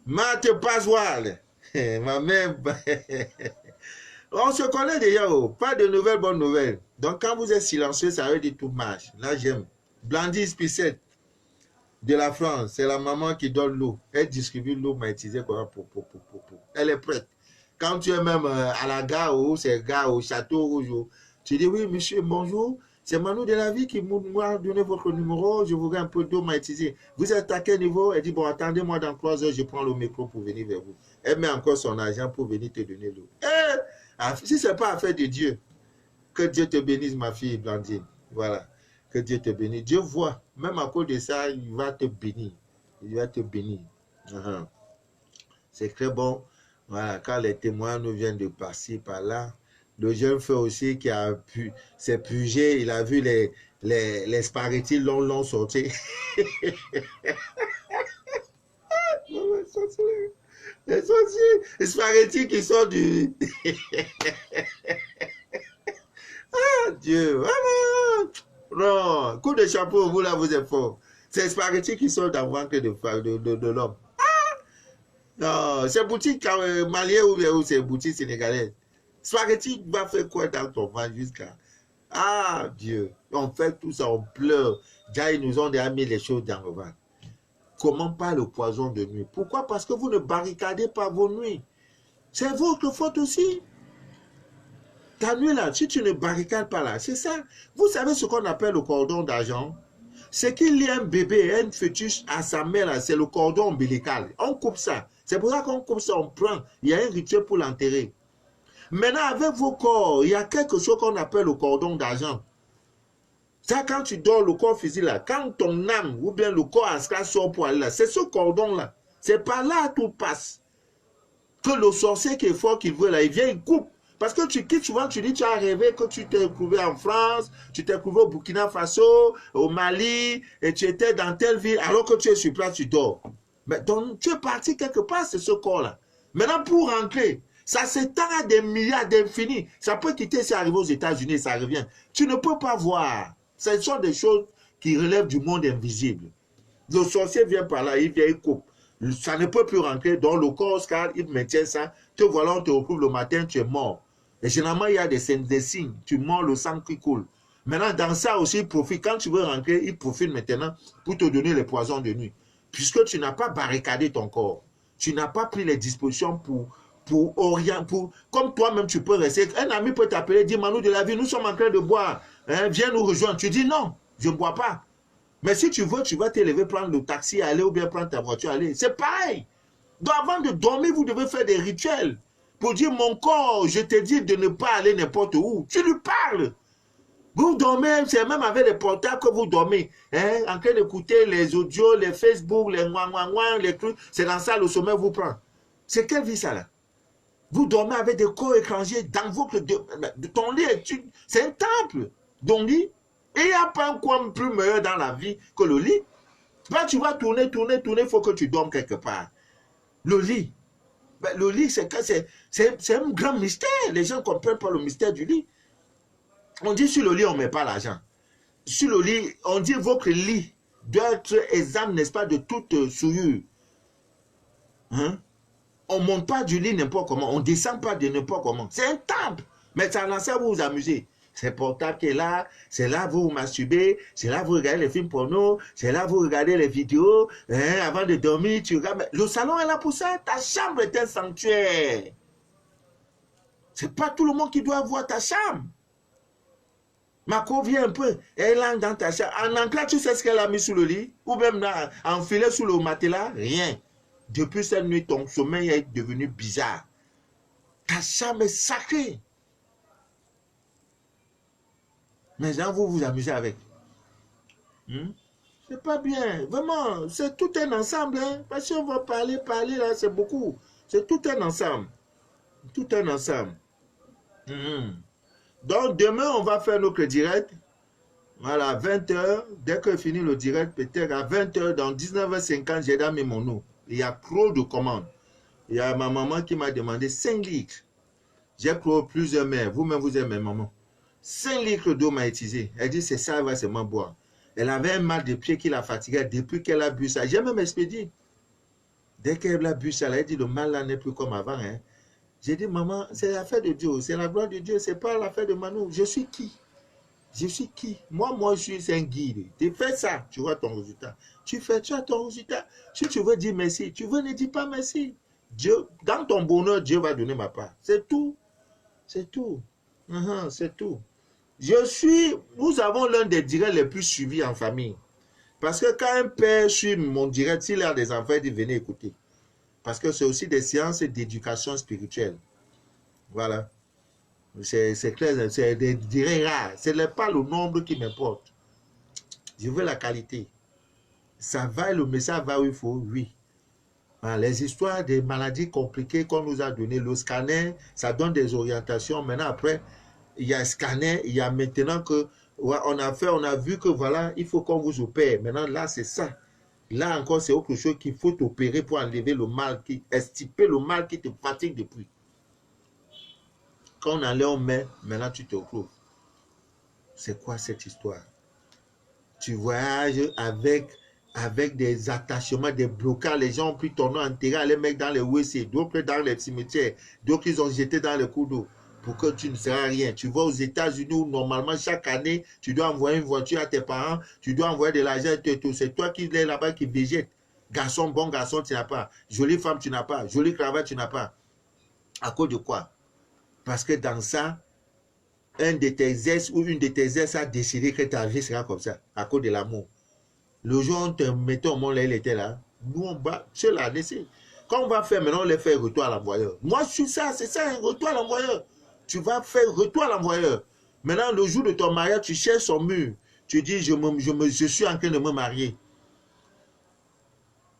Ma te passe, ma mère. On se connaît déjà, oh. Pas de nouvelles, bonnes nouvelles. Donc, quand vous êtes silencieux, ça veut dire tout marche. Là, j'aime. Blandine Spicette de la France, c'est la maman qui donne l'eau. Elle distribue l'eau magnétisée. Elle est prête. Quand tu es même à la gare, ou c'est gare, au château rouge, tu dis oui, monsieur, bonjour. C'est Manu de la vie qui m'a donné votre numéro. Je voudrais un peu d'eau magnétisée. Vous êtes à quel niveau? Elle dit bon, attendez-moi dans 3 heures, je prends le métro pour venir vers vous. Elle met encore son argent pour venir te donner l'eau. Si ce n'est pas affaire de Dieu, que Dieu te bénisse, ma fille Blandine. Voilà. Que Dieu te bénisse. Dieu voit. Même à cause de ça, il va te bénir. Il va te bénir. C'est très bon. Voilà. Quand les témoins nous viennent de passer par là, le jeune frère aussi qui a pu s'est purgé, il a vu les spaghettis longs sortis. Les spaghettis qui sont du... Ah, Dieu, vraiment. Non, coup de chapeau, vous là, vous êtes fort. C'est les spaghettis qui sont dans le ventre de l'homme. Non, c'est boutique malien ou c'est boutique sénégalaise. Spaghetti va faire quoi dans ton ventre jusqu'à... Ah, Dieu. On fait tout ça, on pleure. Déjà, ils nous ont déjà mis les choses dans le ventre. Comment pas le poison de nuit? Pourquoi? Parce que vous ne barricadez pas vos nuits. C'est votre faute aussi. Ta nuit là, si tu ne barricades pas là, c'est ça. Vous savez ce qu'on appelle le cordon d'argent? C'est qu'il y a un bébé, un fœtus à sa mère là, c'est le cordon ombilical. On coupe ça. C'est pour ça qu'on coupe ça, on prend. Il y a un rituel pour l'enterrer. Maintenant, avec vos corps, il y a quelque chose qu'on appelle le cordon d'argent. Ça, quand tu dors, le corps physique là, quand ton âme ou bien le corps astral sort pour aller là, c'est ce cordon là. C'est par là tout passe. Que le sorcier qui est fort, qu'il veut là, il vient, il coupe. Parce que tu quittes souvent, tu dis, tu as rêvé que tu t'es trouvé en France, tu t'es trouvé au Burkina Faso, au Mali, et tu étais dans telle ville, alors que tu es sur place, tu dors. Mais donc, tu es parti quelque part, c'est ce corps-là. Maintenant, pour rentrer, ça s'étend à des milliards d'infinis. Ça peut quitter, c'est arrivé aux États-Unis, ça revient. Tu ne peux pas voir. Ce sont des choses qui relèvent du monde invisible. Le sorcier vient par là, il vient, il coupe. Ça ne peut plus rentrer dans le corps, car il maintient ça. Te voilà, on te retrouve le matin, tu es mort. Et généralement, il y a des signes. Tu mords, le sang qui coule. Maintenant, dans ça aussi, il profite. Quand tu veux rentrer, il profite maintenant pour te donner les poisons de nuit. Puisque tu n'as pas barricadé ton corps. Tu n'as pas pris les dispositions pour orienter. Comme toi-même, tu peux rester. Un ami peut t'appeler, dire, Manu de la vie, nous sommes en train de boire. Hein, viens nous rejoindre. Tu dis non, je ne bois pas. Mais si tu veux, tu vas t'élever, prendre le taxi, aller ou bien prendre ta voiture, aller. C'est pareil. Donc avant de dormir, vous devez faire des rituels. Pour dire, mon corps, je te dis de ne pas aller n'importe où. Tu lui parles. Vous dormez, c'est même avec les portables que vous dormez. Hein, en train d'écouter les audios, les Facebook, les les trucs. C'est dans ça le sommeil vous prend. C'est quelle vie ça là? Vous dormez avec des corps étrangers dans votre... ton lit, c'est un temple. Ton lit. Et il n'y a pas un coin plus meilleur dans la vie que le lit. Là, tu vas tourner, il faut que tu dormes quelque part. Le lit. Ben, le lit, c'est un grand mystère. Les gens ne comprennent pas le mystère du lit. On dit sur le lit, on ne met pas l'argent. Sur le lit, on dit votre lit doit être exempt, n'est-ce pas, de toute souillure. Hein? On ne monte pas du lit n'importe comment. On ne descend pas de n'importe comment. C'est un temple. Mais ça, ça vous vous amusez. C'est portable qui est là, c'est là vous vous masturbez, c'est là vous regardez les films porno, c'est là vous regardez les vidéos, hein, avant de dormir, tu regardes. Le salon est là pour ça, ta chambre est un sanctuaire. C'est pas tout le monde qui doit voir ta chambre. Marco vient un peu, elle entre dans ta chambre. En entrant, tu sais ce qu'elle a mis sous le lit, ou même enfilé sous le matelas, rien. Depuis cette nuit, ton sommeil est devenu bizarre. Ta chambre est sacrée. Mais gens, vous vous amusez avec. C'est pas bien. Vraiment, c'est tout un ensemble. Hein? Parce qu'on va parler là, c'est beaucoup. C'est tout un ensemble. Tout un ensemble. Donc, demain, on va faire notre direct. Voilà, à 20h. Dès que finit le direct, peut-être à 20h, dans 19h50, j'ai mis mon nom. Il y a trop de commandes. Il y a ma maman qui m'a demandé 5 litres. J'ai pris plusieurs mères. Vous-même, vous êtes mes mamans. 5 litres d'eau magnétisée. Elle dit, c'est ça, elle va seulement boire. Elle avait un mal de pied qui la fatiguait depuis qu'elle a bu ça. J'ai même expédié. Dès qu'elle a bu ça, elle a dit, le mal là n'est plus comme avant. Hein. J'ai dit, maman, c'est l'affaire de Dieu, c'est la gloire de Dieu, c'est pas l'affaire de Manu. Je suis qui? Je suis qui? Moi, je suis un guide. Tu fais ça, tu vois ton résultat. Tu as ton résultat. Si tu veux dire merci, tu veux ne dire pas merci. Dieu, dans ton bonheur, Dieu va donner ma part. C'est tout. C'est tout. C'est tout. Nous avons l'un des directs les plus suivis en famille. Parce que quand un père suit mon direct, s'il a des enfants, il dit venez écouter. Parce que c'est aussi des séances d'éducation spirituelle. Voilà. C'est clair, c'est des directs rares. Ce n'est pas le nombre qui m'importe. Je veux la qualité. Ça va, le message va où il faut, oui. Les histoires des maladies compliquées qu'on nous a données, le scanner, ça donne des orientations. Maintenant, après, il y a un scanner, il y a maintenant que, ouais, on a vu que voilà, il faut qu'on vous opère. Maintenant, là, c'est ça. Là encore, c'est autre chose qu'il faut t'opérer pour enlever le mal, extirper le mal qui te fatigue depuis. Quand on enlève, on met, maintenant tu te retrouves. C'est quoi cette histoire? Tu voyages avec des attachements, des blocages. Les gens ont pris ton nom, enterré les mecs dans les WC, d'autres dans les cimetières, d'autres ils ont jeté dans les cours d'eau pour que tu ne seras rien. Tu vas aux États-Unis où normalement chaque année, tu dois envoyer une voiture à tes parents, tu dois envoyer de l'argent, c'est toi qui es là-bas qui végète. Garçon, bon garçon, tu n'as pas. Jolie femme, tu n'as pas. Jolie cravate, tu n'as pas. À cause de quoi? Parce que dans ça, un de tes ex ou une de tes ex a décidé que ta vie sera comme ça, à cause de l'amour. Le jour où on te mettait au monde, là, il était là. Nous, on va, c'est là, laissez. Quand on va faire maintenant, on les fait retour à l'envoyeur. Moi, je suis ça, c'est ça, un retour à l'envoyeur. Tu vas faire retour à l'envoyeur. Maintenant, le jour de ton mariage, tu cherches son mur. Tu dis, je suis en train de me marier.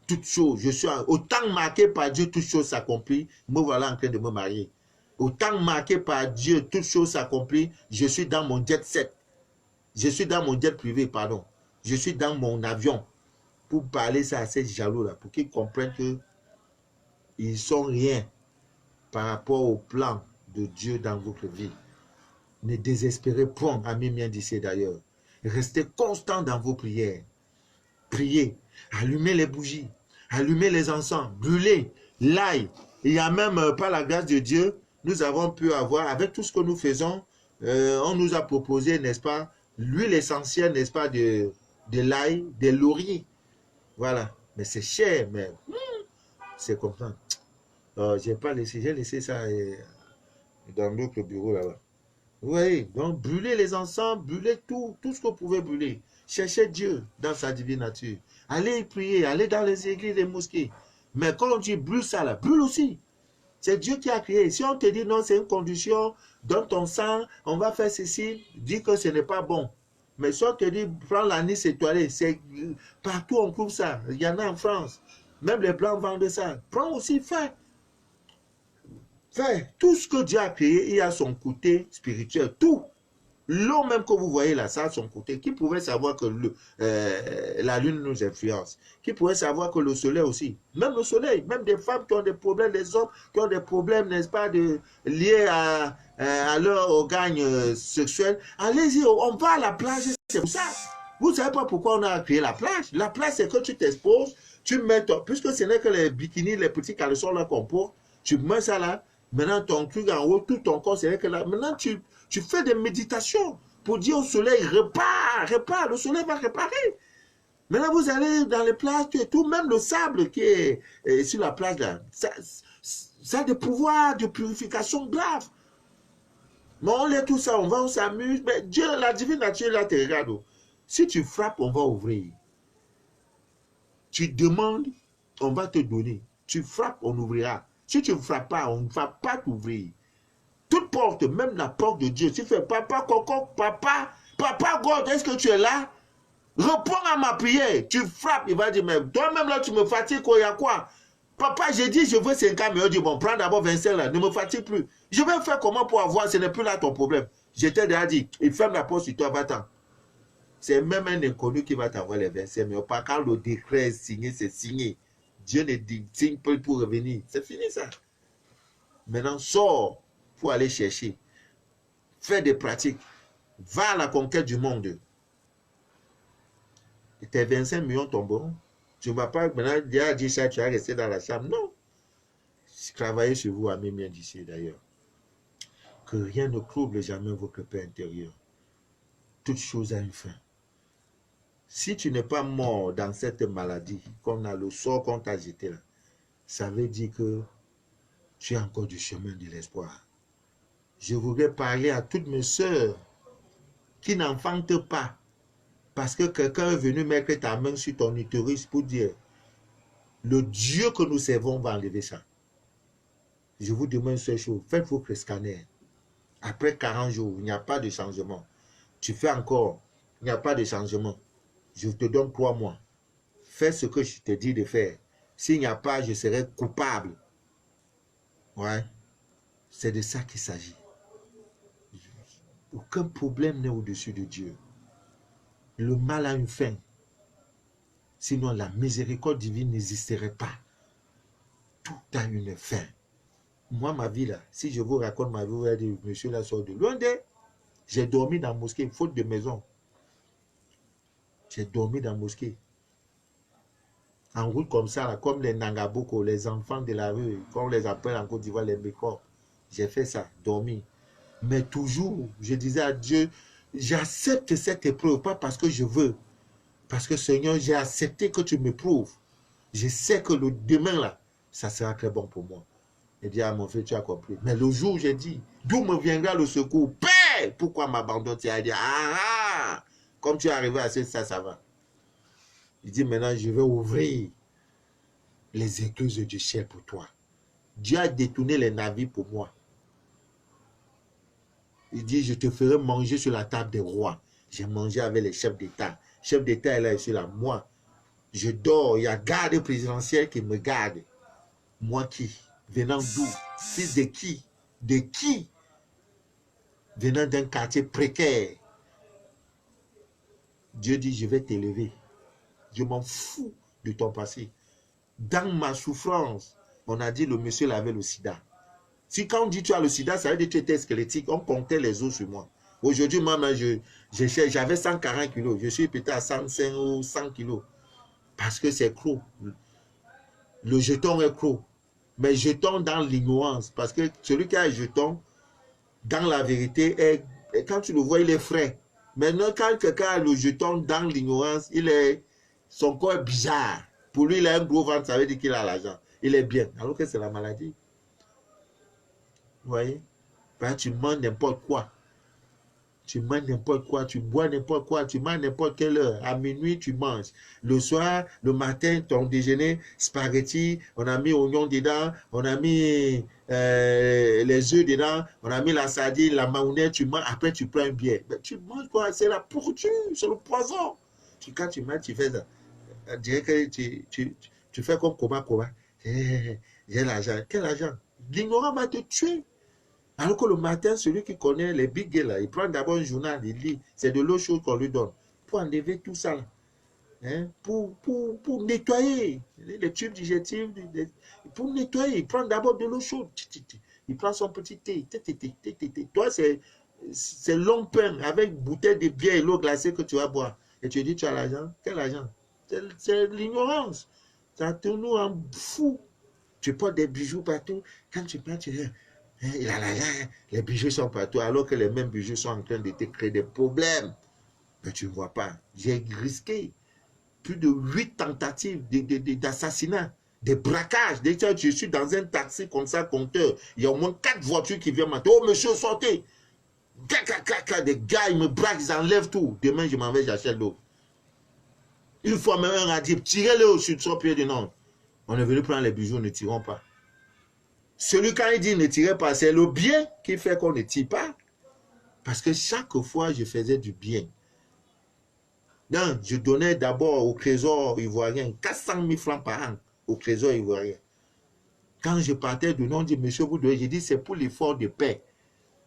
Toute chose, je suis autant marqué par Dieu, toute chose s'accomplit. Me voilà en train de me marier. Autant marqué par Dieu, toute chose s'accomplit. Je suis dans mon jet set. Je suis dans mon jet privé, pardon. Je suis dans mon avion. Pour parler ça à ces jaloux-là, pour qu'ils comprennent qu'ils ne sont rien par rapport au plan de Dieu dans votre vie. Ne désespérez point, ami mien d'ici d'ailleurs. Restez constant dans vos prières. Priez, allumez les bougies, allumez les encens, brûlez l'ail. Il y a même, par la grâce de Dieu, nous avons pu avoir, avec tout ce que nous faisons, on nous a proposé, n'est-ce pas, l'huile essentielle, n'est-ce pas, de l'ail, des lauriers. Voilà. Mais c'est cher, mais c'est comme ça. J'ai pas laissé, j'ai laissé ça dans notre bureau là-bas. Vous voyez, donc brûlez les encens, brûlez tout ce que vous pouvez brûler. Cherchez Dieu dans sa divine nature. Allez prier, allez dans les églises, les mosquées. Mais quand on dit brûle ça là, brûle aussi. C'est Dieu qui a créé. Si on te dit non, c'est une condition, donne ton sang, on va faire ceci, dis que ce n'est pas bon. Mais si on te dit prends l'anis étoilé, c'est partout on trouve ça. Il y en a en France. Même les Blancs vendent ça. Prends aussi, fais. Fais. Tout ce que Dieu a créé, il a son côté spirituel. Tout. L'eau même que vous voyez là, ça a son côté. Qui pouvait savoir que la lune nous influence? Qui pouvait savoir que le soleil aussi? Même le soleil, même des femmes qui ont des problèmes, des hommes qui ont des problèmes, n'est-ce pas, liés à leur organe sexuel. Allez-y, on va à la plage, c'est pour ça. Vous ne savez pas pourquoi on a créé la plage. La plage, c'est que tu t'exposes, tu mets puisque ce n'est que les bikinis, les petits caleçons là qu'on porte, tu mets ça là, maintenant ton truc en haut, tout ton corps, c'est que là, maintenant tu fais des méditations pour dire au soleil, répare, le soleil va réparer. Maintenant, vous allez dans les plages, tout, même le sable qui est sur la plage, là, ça a des pouvoirs de purification graves. Mais on laisse tout ça, on va, on s'amuse. Mais Dieu, la divine nature, là, te regarde. Si tu frappes, on va ouvrir. Tu demandes, on va te donner. Tu frappes, on ouvrira. Si tu ne frappes pas, on ne va pas t'ouvrir. Toute porte, même la porte de Dieu. Si tu fais papa, coco, papa, God, est-ce que tu es là? Réponds à ma prière. Tu frappes, il va dire, mais toi-même là, tu me fatigues, il y a quoi? Papa, j'ai dit, je veux 50 millions. Il dit, bon, prends d'abord 25 là, ne me fatigue plus. Je vais faire comment pour avoir, ce n'est plus là ton problème. Je t'ai déjà dit, il ferme la porte sur toi, va-t'en. C'est même un inconnu qui va t'envoyer les 25 millions. Pas quand le décret est signé, c'est signé. Dieu ne signe pas pour revenir. C'est fini ça. Maintenant, sors pour aller chercher. Fais des pratiques. Va à la conquête du monde. Et tes 25 millions tomberont. Tu ne vas pas maintenant dire ça, tu vas rester dans la chambre. Non. Travaillez sur vous, amis bien d'ici d'ailleurs. Que rien ne trouble jamais votre paix intérieure. Toute chose a une fin. Si tu n'es pas mort dans cette maladie, qu'on a le sort qu'on t'a jeté là, ça veut dire que tu as encore du chemin de l'espoir. Je voudrais parler à toutes mes sœurs qui n'enfantent pas parce que quelqu'un est venu mettre ta main sur ton utérus pour dire le Dieu que nous servons va enlever ça. Je vous demande une seule chose, faites votre scanner. Après 40 jours, il n'y a pas de changement. Tu fais encore, il n'y a pas de changement. Je te donne 3 mois. Fais ce que je te dis de faire. S'il n'y a pas, je serai coupable. Ouais. C'est de ça qu'il s'agit. Aucun problème n'est au-dessus de Dieu. Le mal a une fin. Sinon, la miséricorde divine n'existerait pas. Tout a une fin. Moi, ma vie là, si je vous raconte ma vie, vous allez dire, monsieur là sort de loin de. J'ai dormi dans la mosquée, faute de maison. J'ai dormi dans la mosquée. En route comme ça, là, comme les Nangaboko, les enfants de la rue, comme on les appelle en Côte d'Ivoire, les Mécors. J'ai fait ça, dormi. Mais toujours, je disais à Dieu, j'accepte cette épreuve, pas parce que je veux. Parce que Seigneur, j'ai accepté que tu me prouves. Je sais que le demain, là, ça sera très bon pour moi. Il dit, ah mon frère, tu as compris. Mais le jour où j'ai dit, d'où me viendra le secours? Père, pourquoi m'abandonnes? Tu as dit, ah, comme tu es arrivé à ça, ça va. Il dit, maintenant, je vais ouvrir les écluses du ciel pour toi. Dieu a détourné les navires pour moi. Il dit, je te ferai manger sur la table des rois. J'ai mangé avec les chefs d'État. Chef d'État est là, je suis là. Moi, je dors. Il y a garde présidentielle qui me garde. Moi qui? Venant d'où? Fils de qui? De qui? Venant d'un quartier précaire. Dieu dit, je vais t'élever. Je m'en fous de ton passé. Dans ma souffrance, on a dit le monsieur avait le sida. Si quand on dit tu as le sida, ça veut dire que tu étais squelettique. On comptait les os sur moi. Aujourd'hui, moi, j'avais 140 kilos. Je suis peut-être à 105 ou 100 kilos. Parce que c'est clos. Le jeton est clos. Mais jeton dans l'ignorance. Parce que celui qui a un jeton, dans la vérité, quand tu le vois, il est frais. Maintenant, quand quelqu'un a le jeton dans l'ignorance, son corps est bizarre. Pour lui, il a un gros ventre, ça veut dire qu'il a l'argent. Il est bien. Alors que c'est la maladie. Vous voyez? Ben, tu manges n'importe quoi. Tu manges n'importe quoi, tu bois n'importe quoi, tu manges n'importe quelle heure. À minuit, tu manges. Le soir, le matin, ton déjeuner, spaghetti, on a mis oignon dedans, on a mis les œufs dedans, on a mis la sardine, la mayonnaise, tu manges, après tu prends un bière. Ben, tu manges quoi? C'est la pourriture, c'est le poison. Quand tu manges, tu fais ça. On dirait que tu fais comme Koba. J'ai l'argent. Quel argent? L'ignorant va te tuer. Alors que le matin, celui qui connaît les big là, il prend d'abord un journal, il lit. C'est de l'eau chaude qu'on lui donne. Pour enlever tout ça. Là. Hein? Pour nettoyer les tubes digestifs. Pour nettoyer, il prend d'abord de l'eau chaude. Il prend son petit thé. Toi, c'est long pain avec bouteille de bière et l'eau glacée que tu vas boire. Et tu dis, tu as l'argent? Quel argent? C'est l'ignorance. Ça te nous en fou. Tu portes des bijoux partout. Quand tu prends, tu dis... les bijoux sont partout, alors que les mêmes bijoux sont en train de te créer des problèmes. Mais tu ne vois pas. J'ai risqué plus de 8 tentatives d'assassinat, des braquages. Dès que je suis dans un taxi comme ça, compteur, il y a au moins 4 voitures qui viennent m'attendre. Oh, monsieur, sortez. Des gars, ils me braquent, ils enlèvent tout. Demain, je m'en vais, j'achète l'eau. Une fois même, un a dit, tirez-le au-dessus de son pied de non. On est venu prendre les bijoux, ne tirons pas. Celui quand il dit ne tirez pas, c'est le bien qui fait qu'on ne tire pas. Parce que chaque fois, je faisais du bien. Donc, je donnais d'abord au trésor ivoirien 400 000 francs par an au trésor ivoirien. Quand je partais de nom, je dis, monsieur Boudoué, j'ai dit, c'est pour l'effort de paix.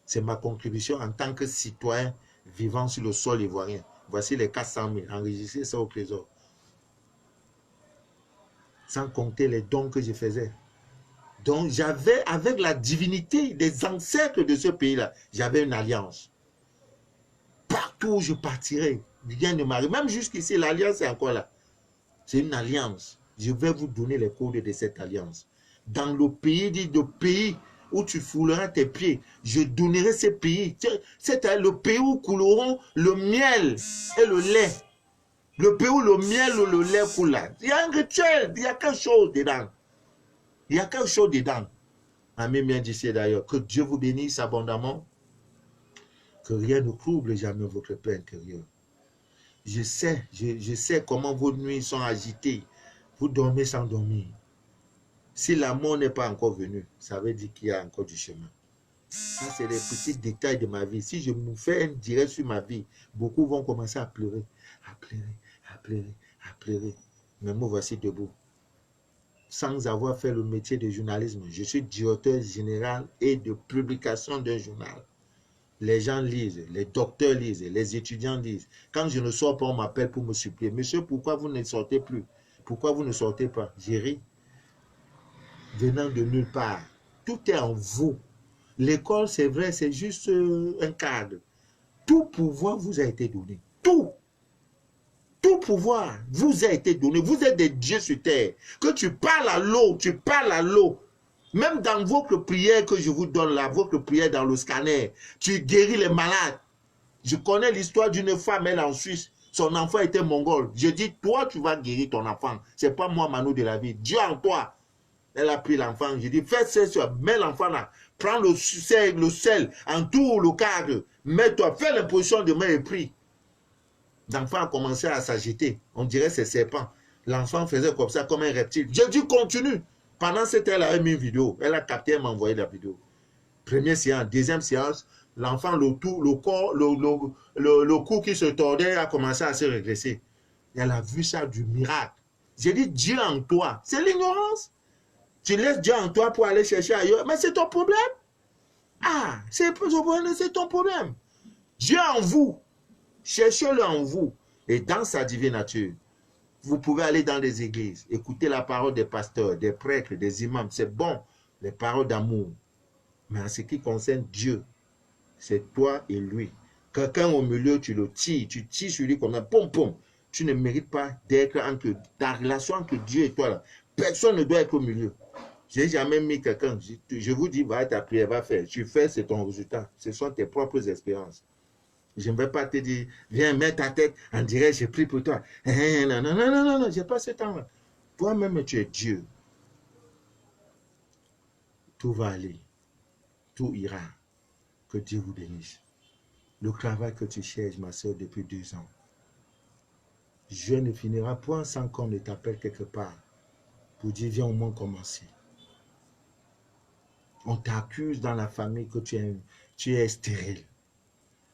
C'est ma contribution en tant que citoyen vivant sur le sol ivoirien. Voici les 400 000, enregistrez ça au trésor. Sans compter les dons que je faisais. Donc, j'avais, avec la divinité des ancêtres de ce pays-là, j'avais une alliance. Partout où je partirais, rien ne m'arrive. Même jusqu'ici, l'alliance est encore là. C'est une alliance. Je vais vous donner les codes de cette alliance. dans le pays, dit le pays où tu fouleras tes pieds, je donnerai ces pays. C'est le pays où couleront le miel et le lait. Le pays où le miel ou le lait coule. Il y a un rituel, il y a quelque chose dedans. Il y a quelque chose dedans. Amis bien d'ici d'ailleurs, que Dieu vous bénisse abondamment, que rien ne trouble jamais votre paix intérieure. Je sais comment vos nuits sont agitées. Vous dormez sans dormir. Si la mort n'est pas encore venue, ça veut dire qu'il y a encore du chemin. Ça, c'est les petits détails de ma vie. Si je me fais un direct sur ma vie, beaucoup vont commencer à pleurer, à pleurer, à pleurer, à pleurer. Mais moi, voici debout. Sans avoir fait le métier de journalisme, je suis directeur général et de publication d'un journal. Les gens lisent, les docteurs lisent, les étudiants lisent. Quand je ne sors pas, on m'appelle pour me supplier. Monsieur, pourquoi vous ne sortez plus? Pourquoi vous ne sortez pas? J'ai ri. Venant de nulle part. Tout est en vous. L'école, c'est vrai, c'est juste un cadre. Tout pouvoir vous a été donné. Tout. Tout pouvoir vous a été donné. Vous êtes des dieux sur terre. Que tu parles à l'eau, tu parles à l'eau. Même dans votre prière que je vous donne là, votre prière dans le scanner, tu guéris les malades. Je connais l'histoire d'une femme, elle en Suisse. Son enfant était mongol. Je dis, toi, tu vas guérir ton enfant. Ce n'est pas moi, Manu de la vie. Dieu en toi. Elle a pris l'enfant. Je dis, fais ça, mets l'enfant là. Prends le sel, entoure le cadre. Mets-toi, fais l'imposition de main et prie. L'enfant a commencé à s'agiter. On dirait c'est serpent. L'enfant faisait comme ça, comme un reptile. Je dis, continue. Pendant cette heure, elle a mis une vidéo. Elle a capté, elle m'a envoyé la vidéo. Première séance, deuxième séance, l'enfant, le cou qui se tordait a commencé à se régresser. Elle a vu ça du miracle. J'ai dit, Dieu en toi. C'est l'ignorance. Tu laisses Dieu en toi pour aller chercher ailleurs. Mais c'est ton problème. Ah, c'est ton problème. Dieu en vous. Cherchez-le en vous. Et dans sa divine nature. Vous pouvez aller dans des églises, écouter la parole des pasteurs, des prêtres, des imams. C'est bon, les paroles d'amour. Mais en ce qui concerne Dieu, c'est toi et lui. Quelqu'un au milieu, tu le tires. Tu tires sur lui comme un pom-pom. Tu ne mérites pas d'être entre ta relation entre Dieu et toi. Là. Personne ne doit être au milieu. Je n'ai jamais mis quelqu'un. Je vous dis, va ta prière, va faire. Tu fais, c'est ton résultat. Ce sont tes propres expériences. Je ne vais pas te dire, viens, mets ta tête, en direct, j'ai pris pour toi. Non, non, non, non, non, non, je n'ai pas ce temps-là. Toi-même, tu es Dieu. Tout va aller. Tout ira. Que Dieu vous bénisse. Le travail que tu cherches, ma soeur, depuis 2 ans. Je ne finira point sans qu'on ne t'appelle quelque part pour dire, viens au moins commencer. On t'accuse dans la famille que tu es stérile.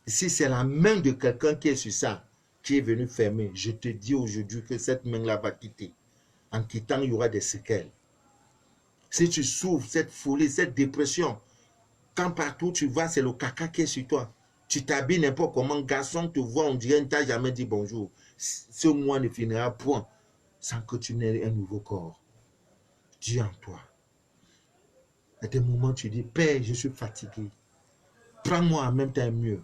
Si c'est la main de quelqu'un qui est sur ça, qui est venu fermer, je te dis aujourd'hui que cette main-là va quitter. En quittant, il y aura des séquelles. Si tu souffres cette folie, cette dépression, quand partout tu vas, c'est le caca qui est sur toi. Tu t'habilles n'importe comment, garçon te voit, on dirait, ne t'a jamais dit bonjour. Ce mois ne finira point sans que tu n'aies un nouveau corps. Dieu en toi. À des moments, tu dis, Père, je suis fatigué. Prends-moi en même temps mieux.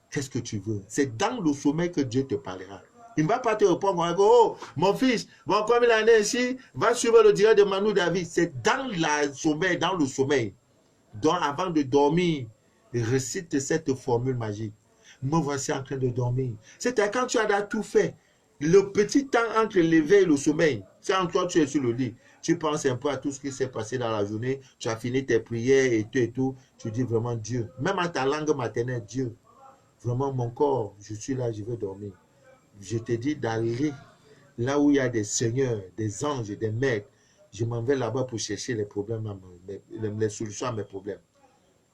Qu'est-ce que tu veux? C'est dans le sommeil que Dieu te parlera. Il ne va pas te répondre, oh, mon fils, bon, comme il en est ici, va suivre le direct de Manu David. C'est dans le sommeil. Donc, avant de dormir, récite cette formule magique. Me voici en train de dormir. C'est quand tu as tout fait. Le petit temps entre l'éveil et le sommeil, c'est en toi, tu es sur le lit. Tu penses un peu à tout ce qui s'est passé dans la journée. Tu as fini tes prières et tout et tout. Tu dis vraiment Dieu. Même en ta langue maternelle, Dieu. Vraiment, mon corps, je suis là, je veux dormir. Je te dis d'aller là où il y a des seigneurs, des anges, des maîtres. Je m'en vais là-bas pour chercher les problèmes, les solutions à mes problèmes.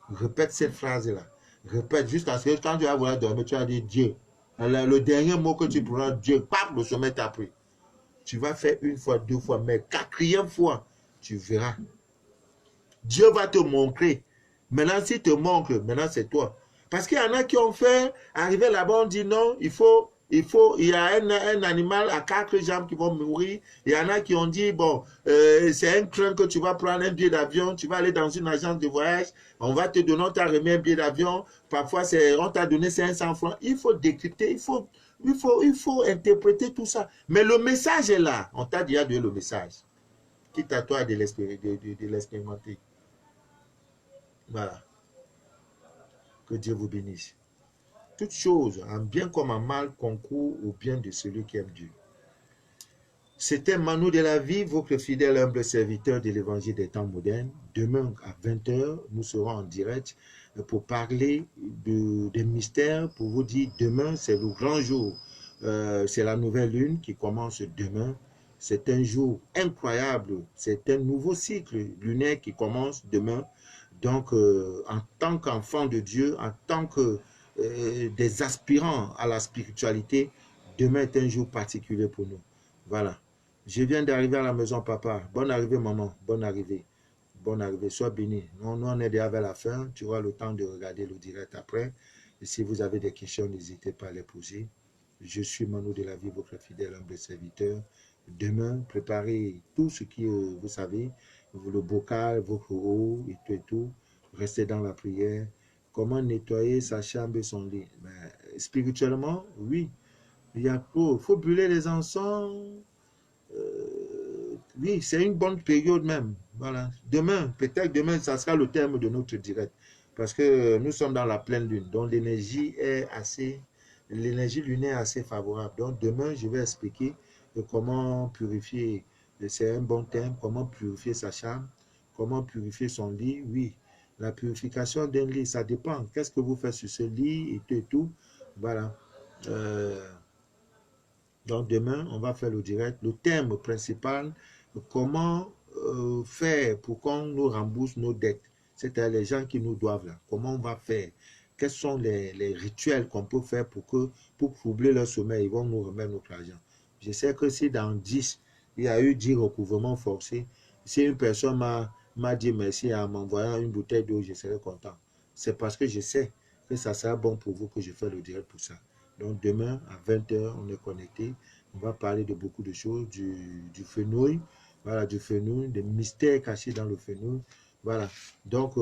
Répète cette phrase-là. Répète jusqu'à ce que quand tu vas vouloir dormir, tu vas dire Dieu. Alors, le dernier mot que tu prends, Dieu, paf, le sommeil t'a pris. Tu vas faire 1 fois, 2 fois, mais 4e fois, tu verras. Dieu va te montrer. Maintenant, s'il te montre, maintenant c'est toi. Parce qu'il y en a qui ont fait, arriver là-bas, on dit non, il y a un animal à 4 jambes qui vont mourir. Il y en a qui ont dit, bon, c'est un train que tu vas prendre un billet d'avion, tu vas aller dans une agence de voyage, on va te donner, on t'a remis un billet d'avion, parfois on t'a donné 500 francs. Il faut décrypter, il faut interpréter tout ça. Mais le message est là, on t'a déjà donné le message. quitte à toi de l'expérimenter. Voilà. Que Dieu vous bénisse. Toutes choses, en bien comme en mal, concourent au bien de celui qui aime Dieu. C'était Manu de la vie, votre fidèle humble serviteur de l'évangile des temps modernes. Demain à 20 h, nous serons en direct pour parler des mystères, pour vous dire demain, c'est le grand jour. C'est la nouvelle lune qui commence demain. C'est un jour incroyable. C'est un nouveau cycle lunaire qui commence demain. Donc, en tant qu'enfant de Dieu, en tant que des aspirants à la spiritualité, demain est un jour particulier pour nous. Voilà. Je viens d'arriver à la maison, papa. Bonne arrivée, maman. Bonne arrivée. Bonne arrivée. Sois béni. Nous, on est déjà vers la fin. Tu auras le temps de regarder le direct après. Et si vous avez des questions, n'hésitez pas à les poser. Je suis Manu de la vie, votre fidèle humble serviteur. Demain, préparez tout ce qui, vous savez, le bocal, votre eau et tout et tout. Restez dans la prière. Comment nettoyer sa chambre et son lit? Ben, spirituellement, oui. Il faut brûler les encens. Oui, c'est une bonne période même. Voilà. Demain, peut-être demain, ça sera le terme de notre direct. Parce que nous sommes dans la pleine lune. Donc l'énergie lunaire est assez favorable. Donc demain, je vais expliquer comment purifier. C'est un bon thème. Comment purifier sa chambre. Comment purifier son lit. Oui. La purification d'un lit, ça dépend. Qu'est-ce que vous faites sur ce lit et tout et tout. Voilà. Donc demain, on va faire le direct. Le thème principal, comment faire pour qu'on nous rembourse nos dettes. C'est-à-dire les gens qui nous doivent là. Comment on va faire? Quels sont les rituels qu'on peut faire pour troubler leur sommeil? Ils vont nous remettre notre argent. Je sais que si dans 10, il y a eu 10 recouvrements forcés, si une personne m'a dit merci en m'envoyant une bouteille d'eau, je serai content. C'est parce que je sais que ça sera bon pour vous que je fais le direct pour ça. Donc demain, à 20 h, on est connecté. On va parler de beaucoup de choses, du fenouil, voilà, du fenouil, des mystères cachés dans le fenouil. Voilà. Donc,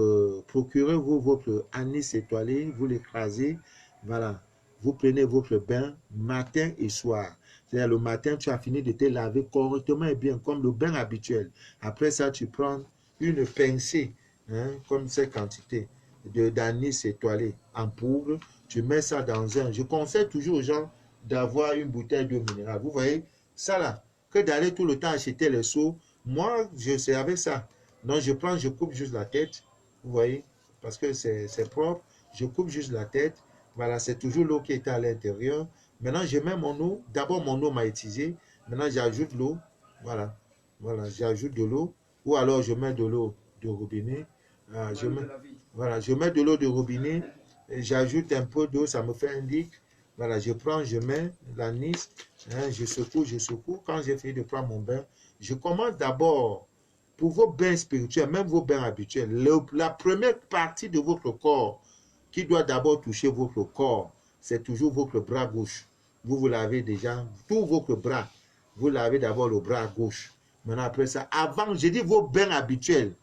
procurez-vous votre anis étoilé, vous l'écrasez. Voilà. Vous prenez votre bain matin et soir. C'est-à-dire le matin, tu as fini de te laver correctement et bien, comme le bain habituel. Après ça, tu prends une pincée, hein, comme cette quantité d'anis étoilé en poudre. Tu mets ça dans un... Je conseille toujours aux gens d'avoir une bouteille d'eau minérale. Vous voyez, ça là, que d'aller tout le temps acheter les seaux. Moi, je sais avec ça. Donc, je coupe juste la tête. Vous voyez, parce que c'est propre. Je coupe juste la tête. Voilà, c'est toujours l'eau qui est à l'intérieur. Maintenant, je mets mon eau. D'abord, mon eau m'a utilisé. Maintenant, j'ajoute l'eau. Voilà. Voilà, j'ajoute de l'eau. Ou alors, je mets de l'eau de robinet. Voilà, je mets de l'eau de robinet. J'ajoute un peu d'eau, ça me fait un liquide. Voilà, je prends, je mets l'anis, hein, je secoue. Quand j'ai fini de prendre mon bain, je commence d'abord pour vos bains spirituels, même vos bains habituels. La première partie de votre corps qui doit d'abord toucher votre corps, c'est toujours votre bras gauche. Vous lavez déjà tout votre bras. Vous lavez d'abord le bras gauche. Maintenant, après ça, avant, je dis vos bains habituels.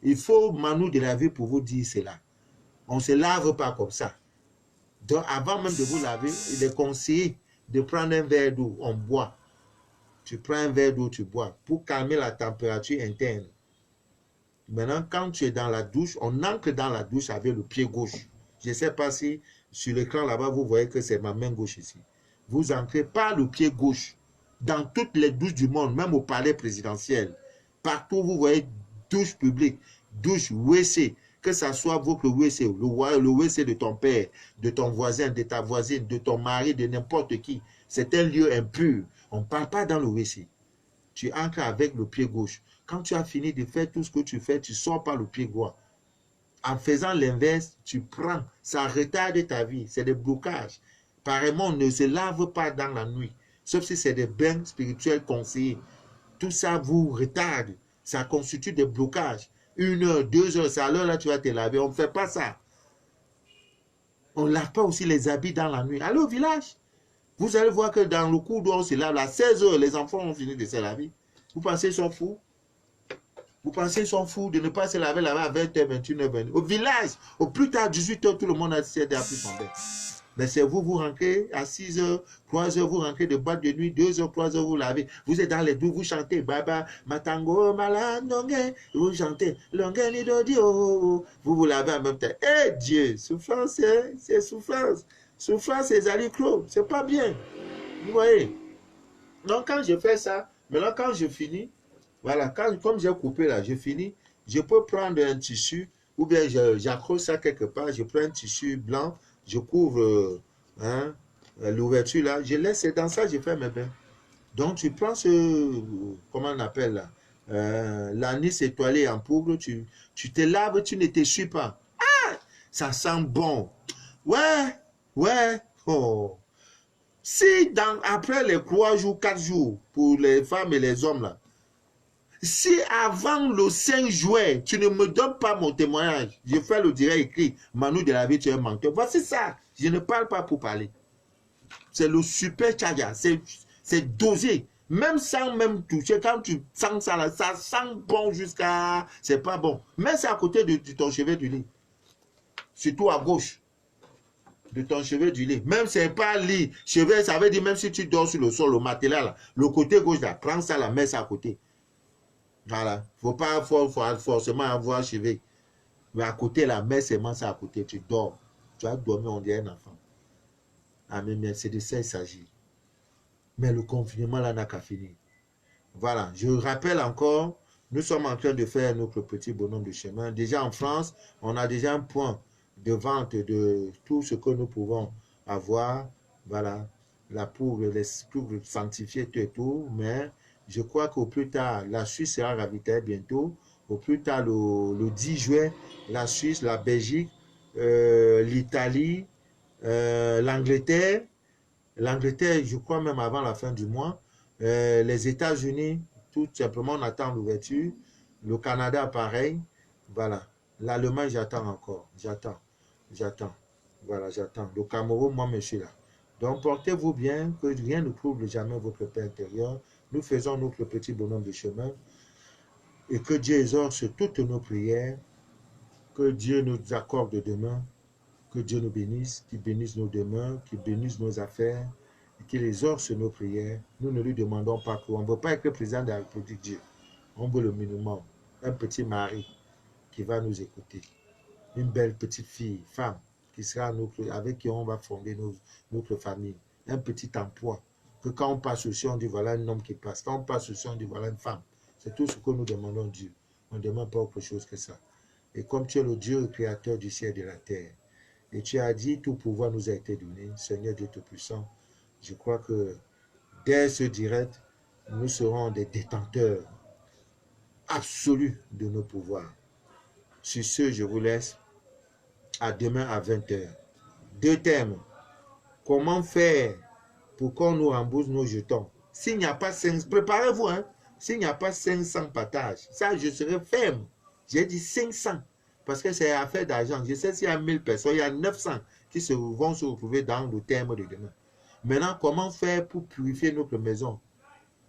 Il faut Manu de la vie pour vous dire cela. On ne se lave pas comme ça. Donc, avant même de vous laver, il est conseillé de prendre un verre d'eau, on boit. Tu prends un verre d'eau, tu bois, pour calmer la température interne. Maintenant, quand tu es dans la douche, on entre dans la douche avec le pied gauche. Je ne sais pas si sur l'écran là-bas, vous voyez que c'est ma main gauche ici. Vous entrez par le pied gauche. Dans toutes les douches du monde, même au palais présidentiel, partout vous voyez douche publique, douche WC, que ce soit votre WC, le WC de ton père, de ton voisin, de ta voisine, de ton mari, de n'importe qui. C'est un lieu impur. On ne parle pas dans le WC. Tu entres avec le pied gauche. Quand tu as fini de faire tout ce que tu fais, tu sors par le pied droit. En faisant l'inverse, tu prends. Ça retarde ta vie. C'est des blocages. Pareillement, on ne se lave pas dans la nuit. Sauf si c'est des bains spirituels conseillés. Tout ça vous retarde. Ça constitue des blocages. 1 heure, 2 heures, c'est à l'heure là tu vas te laver. On ne fait pas ça. On ne lave pas aussi les habits dans la nuit. Allez au village. Vous allez voir que dans le cours d'eau, on se lave à 16 heures. Les enfants ont fini de se laver. Vous pensez qu'ils sont fous? Vous pensez qu'ils sont fous de ne pas se laver à 20h, 21h, 22h. Au village, au plus tard 18h, tout le monde a pris son bain. Mais c'est vous, vous rentrez à 6 heures, 3 heures, vous rentrez de boîte de nuit, 2 heures, 3 heures, vous lavez. Vous êtes dans les douches, vous chantez Baba, Matango, Malandongue, vous chantez Longue Nidodio. Vous lavez en même temps. Eh Dieu, souffrance, c'est souffrance. Souffrance, c'est Zaliclo. C'est pas bien. Vous voyez? Donc, quand je fais ça, maintenant, quand je finis, voilà, comme j'ai coupé là, je finis, je peux prendre un tissu ou bien j'accroche ça quelque part, je prends un tissu blanc, je couvre hein, l'ouverture là, je laisse, c'est dans ça que je fais mes bains. Donc tu prends ce, comment on appelle là, l'anis étoilé en poudre, tu te laves, tu ne t'essuies pas. Ah, ça sent bon. Ouais, ouais, oh. Si après les 3 jours, 4 jours, pour les femmes et les hommes là, si avant le 5 juin, tu ne me donnes pas mon témoignage, je fais le direct écrit, Manu de la vie, tu es un menteur. Voici ça. Je ne parle pas pour parler. C'est le super charger. C'est dosé. Même sans même toucher, quand tu sens ça, là, ça sent bon jusqu'à... C'est pas bon. Mais c'est à côté de ton chevet du lit. Surtout à gauche de ton chevet du lit. Même c'est pas lit. Chevet, ça veut dire même si tu dors sur le sol, le matelas, là, le côté gauche, là, prends ça, là, mets ça à côté. Voilà. Faut pas forcément avoir chevet. Mais à côté, la mets seulement ça à côté. Tu dors. Tu vas dormir, on dirait un enfant. Ah, mais c'est de ça il s'agit. Mais le confinement, là, n'a qu'à finir. Voilà. Je rappelle encore, nous sommes en train de faire notre petit bonhomme de chemin. Déjà en France, on a déjà un point de vente de tout ce que nous pouvons avoir. Voilà. Là, pour sanctifier tout et tout. Mais je crois qu'au plus tard, la Suisse sera ravitaillée bientôt. Au plus tard, le 10 juin, la Suisse, la Belgique, l'Italie, l'Angleterre. L'Angleterre, je crois même avant la fin du mois. Les États-Unis, tout simplement, on attend l'ouverture. Le Canada, pareil. Voilà. L'Allemagne, j'attends encore. J'attends. Voilà, j'attends. Le Cameroun, moi, je suis là. Donc, portez-vous bien, que rien ne trouble jamais votre paix intérieure. Nous faisons notre petit bonhomme de chemin. Et que Dieu exauce toutes nos prières. Que Dieu nous accorde demain. Que Dieu nous bénisse, qu'il bénisse nos demeures, qu'il bénisse nos affaires, et qu'il exauce nos prières. Nous ne lui demandons pas quoi. On ne veut pas être le président de la République Dieu. On veut le minimum. Un petit mari qui va nous écouter. Une belle petite fille, femme, qui sera avec qui on va fonder notre famille. Un petit emploi. Que quand on passe aussi, on dit voilà un homme qui passe. Quand on passe aussi, on dit voilà une femme. C'est tout ce que nous demandons Dieu. On ne demande pas autre chose que ça. Et comme tu es le Dieu créateur du ciel et de la terre, et tu as dit, tout pouvoir nous a été donné, Seigneur Dieu Tout-Puissant. Je crois que dès ce direct, nous serons des détenteurs absolus de nos pouvoirs. Sur ce, je vous laisse. À demain à 20h. 2 thèmes. Comment faire pour qu'on nous rembourse nos jetons? S'il n'y a pas 500, préparez-vous, hein. S'il n'y a pas 500 partages, ça, je serai ferme. J'ai dit 500. Parce que c'est affaire d'argent. Je sais s'il y a 1000 personnes, il y a 900 qui vont se retrouver dans le thème de demain. Maintenant, comment faire pour purifier notre maison?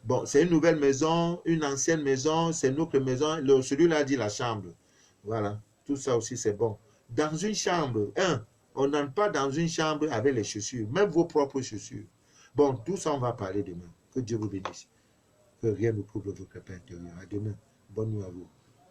Bon, c'est une nouvelle maison, une ancienne maison, c'est notre maison. Celui-là dit la chambre. Voilà, tout ça aussi c'est bon. Dans une chambre, on n'entre pas dans une chambre avec les chaussures, même vos propres chaussures. Bon, tout ça on va parler demain. Que Dieu vous bénisse. Que rien ne couvre votre paix intérieur. À demain. Bonne nuit à vous.